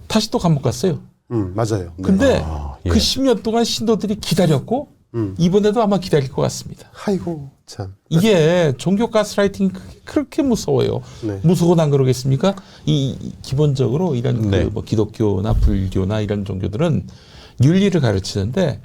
Speaker 3: 다시 또 감옥 갔어요.
Speaker 2: 맞아요. 네.
Speaker 3: 근데
Speaker 4: 예.
Speaker 3: 그 10년 동안 신도들이 기다렸고 이번에도 아마 기다릴 것 같습니다.
Speaker 2: 아이고 참.
Speaker 3: 이게 종교 가스라이팅이 그렇게 무서워요.
Speaker 2: 네.
Speaker 3: 무서워도 안 그러겠습니까? 이 기본적으로 이런
Speaker 4: 네.
Speaker 3: 그 뭐 기독교나 불교나 이런 종교들은 윤리를 가르치는데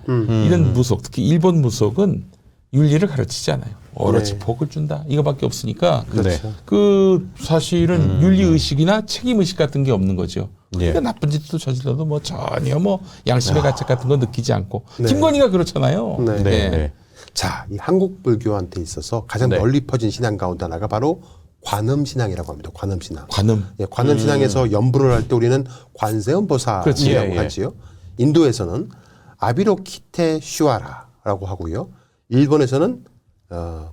Speaker 3: 이런 무속, 특히 일본 무속은 윤리를 가르치지 않아요. 오로지
Speaker 2: 네.
Speaker 3: 복을 준다 이거밖에 없으니까
Speaker 4: 그렇죠.
Speaker 3: 그 사실은 윤리 의식이나 책임 의식 같은 게 없는 거죠.
Speaker 4: 예.
Speaker 3: 그러니까 나쁜 짓도 저질러도 뭐 전혀 뭐 양심의 가책 같은 거 느끼지 않고
Speaker 2: 네.
Speaker 3: 김건희가 그렇잖아요.
Speaker 2: 네.
Speaker 4: 네.
Speaker 3: 예.
Speaker 4: 네.
Speaker 2: 자, 이 한국 불교한테 있어서 가장
Speaker 4: 네.
Speaker 2: 널리 퍼진 신앙 가운데 하나가 바로 관음신앙이라고 합니다. 관음신앙.
Speaker 3: 관음.
Speaker 2: 예, 관음신앙에서 연불을 할 때 우리는 관세음보살이라고
Speaker 3: 그렇지.
Speaker 4: 예, 예.
Speaker 2: 하지요. 인도에서는 아비로키테슈아라라고 하고요. 일본에서는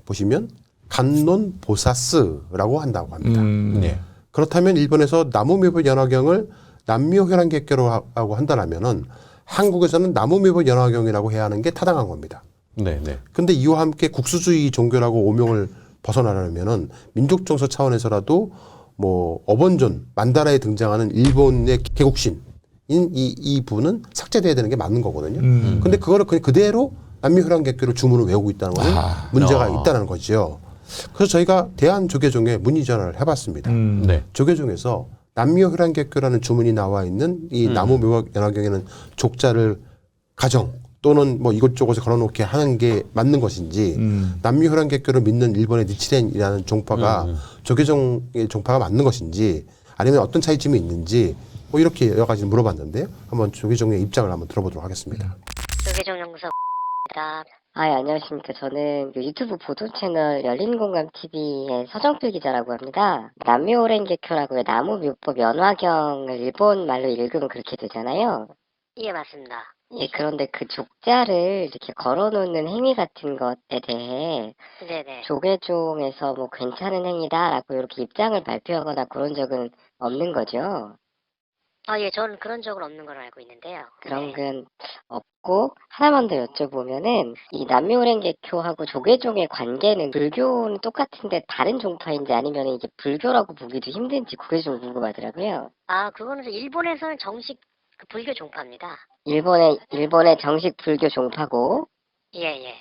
Speaker 2: 보시면 간논보사스라고 한다고 합니다.
Speaker 4: 네.
Speaker 2: 그렇다면 일본에서 나무묘법 연화경을 남묘혈안개교라고 한다면은 한국에서는 나무묘법 연화경이라고 해야 하는 게 타당한 겁니다.
Speaker 4: 네. 네.
Speaker 2: 근데 이와 함께 국수주의 종교라고 오명을 벗어나려면은 민족 정서 차원에서라도 뭐 어번존 만다라에 등장하는 일본의 개국신인 이 부분은 삭제돼야 되는 게 맞는 거거든요. 근데 그거를 그냥 그대로 남미혈안개교로 주문을 외우고 있다는 것은 문제가 있다는 거죠. 그래서 저희가 대한조계종에 문의 전화를 해봤습니다.
Speaker 4: 네.
Speaker 2: 조계종에서 남미혈안개교라는 주문이 나와 있는 이 나무묘법 연화경에는 족자를 가정 또는 뭐 이것저것에 걸어놓게 하는 게 맞는 것인지 남미혈안개교를 믿는 일본의 니치렌이라는 종파가 조계종의 종파가 맞는 것인지 아니면 어떤 차이점이 있는지 뭐 이렇게 여러 가지 물어봤는데요. 한번 조계종의 입장을 한번 들어보도록 하겠습니다.
Speaker 7: 조계종 연구소입니다.
Speaker 5: 아, 예, 안녕하십니까. 저는 그 유튜브 보도 채널 열린공감TV의 서정필 기자라고 합니다. 남묘오랭개교라고 나무묘법 연화경을 일본 말로 읽으면 그렇게 되잖아요.
Speaker 7: 예, 맞습니다.
Speaker 5: 예, 그런데 그 족자를 이렇게 걸어놓는 행위 같은 것에 대해
Speaker 7: 네네.
Speaker 5: 조계종에서 뭐 괜찮은 행위다라고 이렇게 입장을 발표하거나 그런 적은 없는 거죠.
Speaker 7: 아, 예, 저는 그런 적은 없는 걸로 알고 있는데요.
Speaker 5: 그런 건 없고 하나만 더 여쭤보면은 이 남묘오랭개교하고 조계종의 관계는 불교는 똑같은데 다른 종파인지 아니면 이게 불교라고 보기도 힘든지 그게 좀 궁금하더라고요.
Speaker 7: 아, 그거는 일본에서는 정식 그 불교 종파입니다.
Speaker 5: 일본의 정식 불교 종파고
Speaker 7: 예, 예.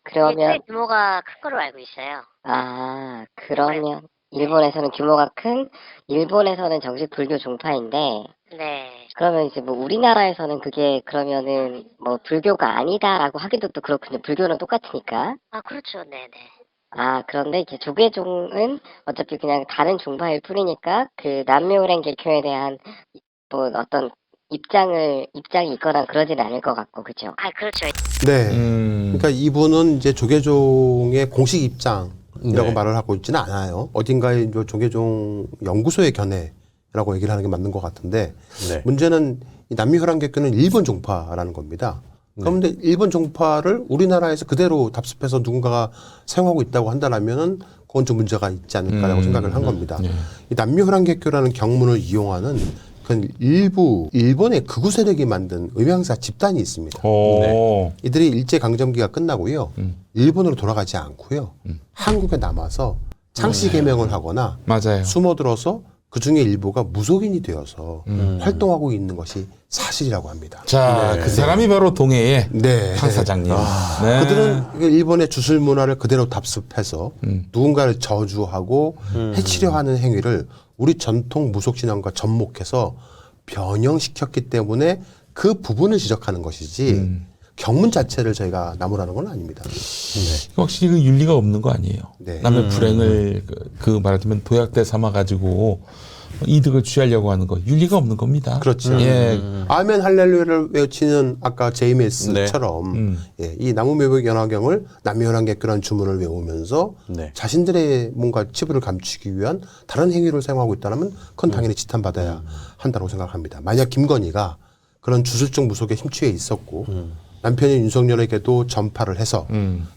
Speaker 5: 그러면
Speaker 7: 꽤 규모가 큰 걸로 알고 있어요.
Speaker 5: 아 그러면 일본에서는 규모가 큰 일본에서는 정식 불교 종파인데
Speaker 7: 네.
Speaker 5: 그러면 이제 뭐 우리나라에서는 그게 그러면은 뭐 불교가 아니다라고 하기도 또 그렇군요. 불교는 똑같으니까.
Speaker 7: 아, 그렇죠. 네네.
Speaker 5: 아 그런데 이제 조계종은 어차피 그냥 다른 종파일 뿐이니까 그 남묘오랭개교에 대한 뭐 어떤 입장이 있거나 그러진 않을 것 같고 그죠?
Speaker 7: 아, 그렇죠.
Speaker 2: 네. 그러니까 이분은 이제 조계종의 공식 입장이라고
Speaker 4: 네.
Speaker 2: 말을 하고 있지는 않아요. 어딘가에 이제 조계종 연구소의 견해라고 얘기를 하는 게 맞는 것 같은데
Speaker 4: 네.
Speaker 2: 문제는 이 남미혈안개교는 일본 종파라는 겁니다. 그런데 일본 종파를 우리나라에서 그대로 답습해서 누군가가 사용하고 있다고 한다면은 그건 좀 문제가 있지 않을까라고 생각을 한 겁니다. 이 남미혈안개교라는 경문을 이용하는 그 일부 일본의 극우 세력이 만든 음향사 집단이 있습니다.
Speaker 3: 오.
Speaker 2: 이들이 일제강점기가 끝나고요. 일본으로 돌아가지 않고요. 한국에 남아서 창씨 개명을 하거나
Speaker 3: 맞아요.
Speaker 2: 숨어들어서 그중에 일부가 무속인이 되어서 활동하고 있는 것이 사실이라고 합니다.
Speaker 3: 자, 그 사람이 바로 동해의
Speaker 2: 네.
Speaker 3: 황 사장님. 네.
Speaker 2: 그들은 일본의 주술 문화를 그대로 답습해서 누군가를 저주하고 해치려 하는 행위를 우리 전통 무속신앙과 접목해서 변형시켰기 때문에 그 부분을 지적하는 것이지 경문 자체를 저희가 나무라는 건 아닙니다.
Speaker 3: 확실히 그 윤리가 없는 거 아니에요.
Speaker 2: 네.
Speaker 3: 남의 불행을 그 말하자면 도약대 삼아 가지고 이득을 취하려고 하는 거 윤리가 없는 겁니다.
Speaker 2: 그렇죠.
Speaker 3: 예.
Speaker 2: 아멘 할렐루야를 외치는 아까 JMS처럼 예, 이 나무매복 연화경을 남연한객교라는 주문을 외우면서
Speaker 4: 네.
Speaker 2: 자신들의 뭔가 치부를 감추기 위한 다른 행위를 사용하고 있다면 그건 당연히 지탄받아야 한다고 생각합니다. 만약 김건희가 그런 주술적 무속에 심취해 있었고 남편인 윤석열에게도 전파를 해서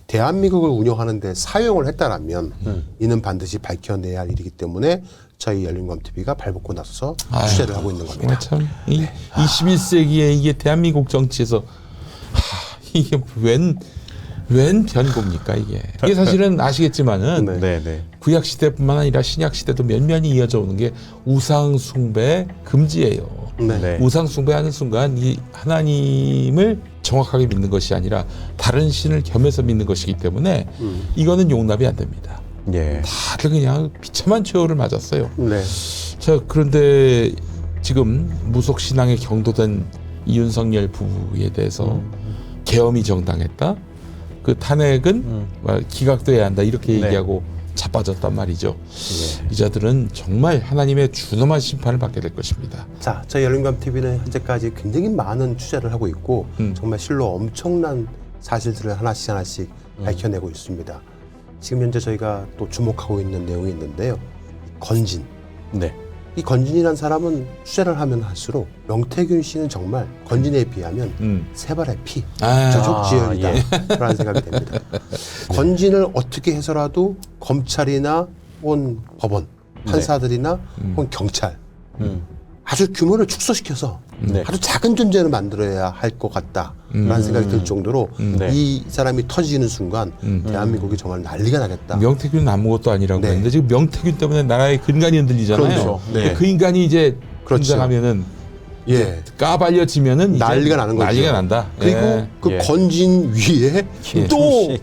Speaker 2: 대한민국을 운영하는 데 사용을 했다라면 이는 반드시 밝혀내야 할 일이기 때문에 저희 열린검TV가 발벗고 나서서 취재를 하고 있는 겁니다.
Speaker 3: 참, 이 21세기에 이게 대한민국 정치에서 이게 웬 변곡입니까 이게? 이게 사실은 아시겠지만은
Speaker 4: 네, 네.
Speaker 3: 구약 시대뿐만 아니라 신약 시대도 면면이 이어져 오는 게 우상 숭배 금지예요.
Speaker 2: 네.
Speaker 3: 우상 숭배하는 순간 이 하나님을 정확하게 믿는 것이 아니라 다른 신을 겸해서 믿는 것이기 때문에 이거는 용납이 안 됩니다.
Speaker 4: 예.
Speaker 3: 다들 그냥 비참한 최후를 맞았어요.
Speaker 2: 네.
Speaker 3: 자, 그런데 지금 무속신앙에 경도된 이윤석열 부부에 대해서 계엄이 정당했다. 그 탄핵은 기각돼야 한다. 이렇게
Speaker 4: 네.
Speaker 3: 얘기하고 자빠졌단 말이죠. 이자들은 정말 하나님의 준엄한 심판을 받게 될 것입니다.
Speaker 2: 자, 저희 열린검TV는 현재까지 굉장히 많은 취재를 하고 있고 정말 실로 엄청난 사실들을 하나씩 밝혀내고 있습니다. 지금 현재 저희가 또 주목하고 있는 내용이 있는데요. 건진.
Speaker 4: 네.
Speaker 2: 이 건진이라는 사람은 취재를 하면 할수록 명태균 씨는 정말 건진에 비하면 세 발의 피, 저족지혈이다 라는 생각이 됩니다. 건진을 어떻게 해서라도 검찰이나 혹은 법원, 판사들이나 혹은 경찰 아주 규모를 축소시켜서 아주 작은 존재를 만들어야 할 것 같다라는 생각이 들 정도로 이 사람이 터지는 순간 대한민국이 정말 난리가 나겠다.
Speaker 3: 명태균은 아무것도 아니라고
Speaker 2: 네.
Speaker 3: 했는데 지금 명태균 때문에 나라의 근간이 흔들리잖아요.
Speaker 2: 그렇죠. 네.
Speaker 3: 그 인간이 이제
Speaker 2: 그렇죠.
Speaker 3: 등장하면은
Speaker 2: 예.
Speaker 3: 까발려지면은 이제
Speaker 2: 난리가 나는 거죠.
Speaker 3: 난리가 난다.
Speaker 2: 그리고
Speaker 3: 예.
Speaker 2: 그
Speaker 4: 예.
Speaker 2: 건진 위에 또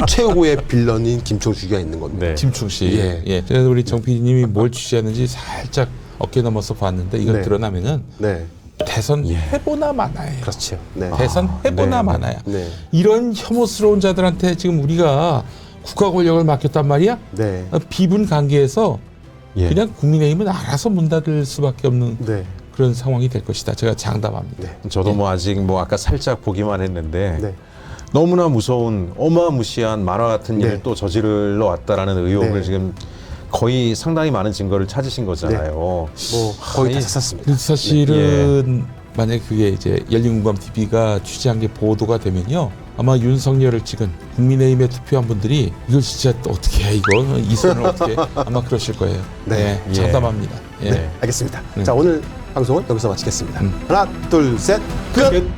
Speaker 2: 최고의 빌런인 김총수가 있는 겁니다.
Speaker 4: 네.
Speaker 3: 김충 씨.
Speaker 2: 예.
Speaker 3: 예. 그래서 우리 정 PD님이 뭘 취재하는지 살짝 어깨 넘어서 봤는데 이거
Speaker 2: 네.
Speaker 3: 드러나면은
Speaker 2: 네.
Speaker 3: 대선 해보나 마나요.
Speaker 2: 그렇죠. 네.
Speaker 3: 대선 해보나
Speaker 4: 네.
Speaker 3: 마나야.
Speaker 2: 네.
Speaker 3: 이런 혐오스러운 자들한테 지금 우리가 국가 권력을 맡겼단 말이야.
Speaker 2: 네.
Speaker 3: 비분 관계에서
Speaker 4: 예.
Speaker 3: 그냥 국민의힘은 알아서 문 닫을 수밖에 없는
Speaker 2: 네.
Speaker 3: 그런 상황이 될 것이다. 제가 장담합니다.
Speaker 2: 네.
Speaker 4: 저도 뭐 아직 뭐 아까 살짝 보기만 했는데
Speaker 2: 네.
Speaker 4: 너무나 무서운 어마무시한 만화 같은 일을
Speaker 2: 네.
Speaker 4: 또 저지르러 왔다라는 의혹을
Speaker 2: 네.
Speaker 4: 지금 거의 상당히 많은 증거를 찾으신 거잖아요.
Speaker 2: 뭐 거의 다
Speaker 4: 아니,
Speaker 2: 찾았습니다.
Speaker 3: 그래서 사실은 만약에 그게 이제 열린공감 TV가 취재한 게 보도가 되면요. 아마 윤석열을 찍은 국민의힘에 투표한 분들이 이걸 진짜 어떻게 해 이거 이 손을 어떻게 해? 아마 그러실 거예요.
Speaker 2: 네.
Speaker 3: 네, 장담합니다. 예.
Speaker 2: 네. 알겠습니다. 자, 오늘 방송은 여기서 마치겠습니다. 하나, 둘, 셋, 끝!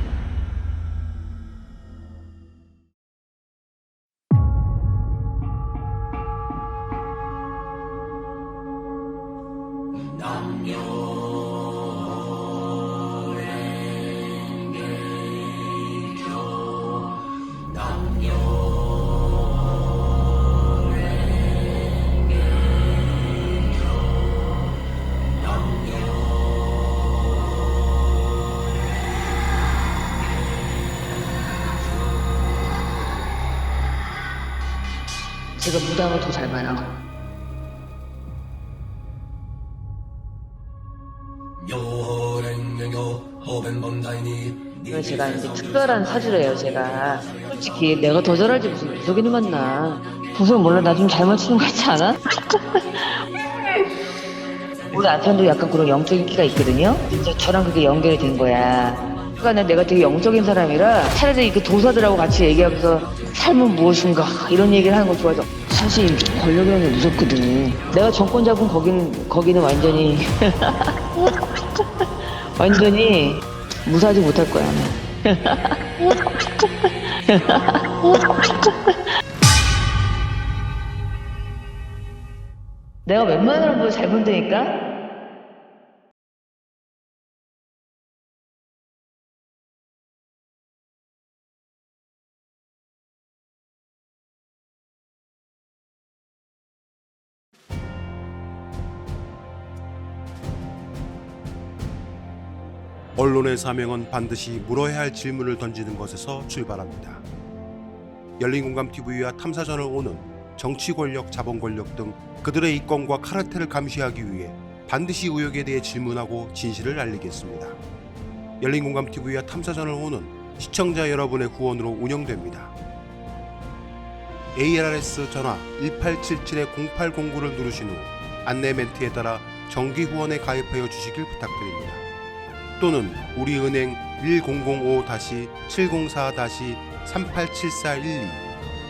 Speaker 10: 제가 무당을 더 잘 봐요. 이건 제가 이제 특별한 사주래요, 제가. 솔직히 내가 더 잘알지 무슨 무속인을 만나. 무속 몰라, 나 좀 잘 맞추는 거 같지 않아? 우리 남편도 약간 그런 영적인 끼가 있거든요. 진짜 저랑 그게 연결이 된 거야. 그러니까 내가 되게 영적인 사람이라 차라리 그 도사들하고 같이 얘기하면서 삶은 무엇인가 이런 얘기를 하는 거 좋아해서 사실 권력이라는 게 무섭거든. 내가 정권 잡은 거기는 완전히 완전히 무사하지 못할 거야. 내가 웬만하면 뭐 잘 본다니까?
Speaker 2: 언론의 사명은 반드시 물어야 할 질문을 던지는 것에서 출발합니다. 열린공감TV와 탐사저널5는 정치 권력, 자본 권력 등 그들의 이권과 카르텔을 감시하기 위해 반드시 의혹에 대해 질문하고 진실을 알리겠습니다. 열린공감TV와 탐사저널5는 시청자 여러분의 후원으로 운영됩니다. ARS 전화 1877-0809를 누르신 후 안내 멘트에 따라 정기 후원에 가입하여 주시길 부탁드립니다. 또는 우리은행 1005-704-387412,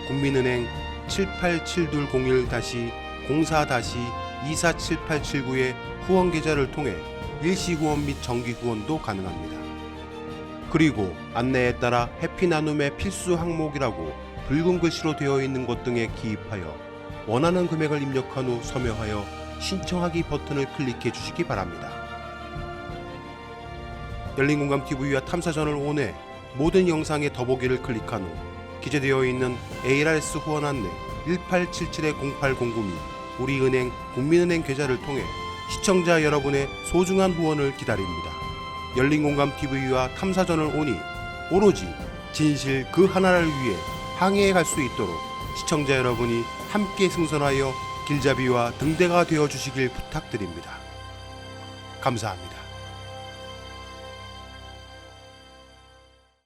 Speaker 2: 국민은행 787201-04-247879의 후원 계좌를 통해 일시 후원 및 정기 후원도 가능합니다. 그리고 안내에 따라 해피나눔의 필수 항목이라고 붉은 글씨로 되어 있는 것 등에 기입하여 원하는 금액을 입력한 후 서명하여 신청하기 버튼을 클릭해 주시기 바랍니다. 열린공감TV와 탐사저널5의 모든 영상의 더보기를 클릭한 후 기재되어 있는 ARS 후원 안내 1877-0809 및 우리은행 국민은행 계좌를 통해 시청자 여러분의 소중한 후원을 기다립니다. 열린공감TV와 탐사저널5니 오로지 진실 그 하나를 위해 항해해 갈 수 있도록 시청자 여러분이 함께 승선하여 길잡이와 등대가 되어 주시길 부탁드립니다. 감사합니다.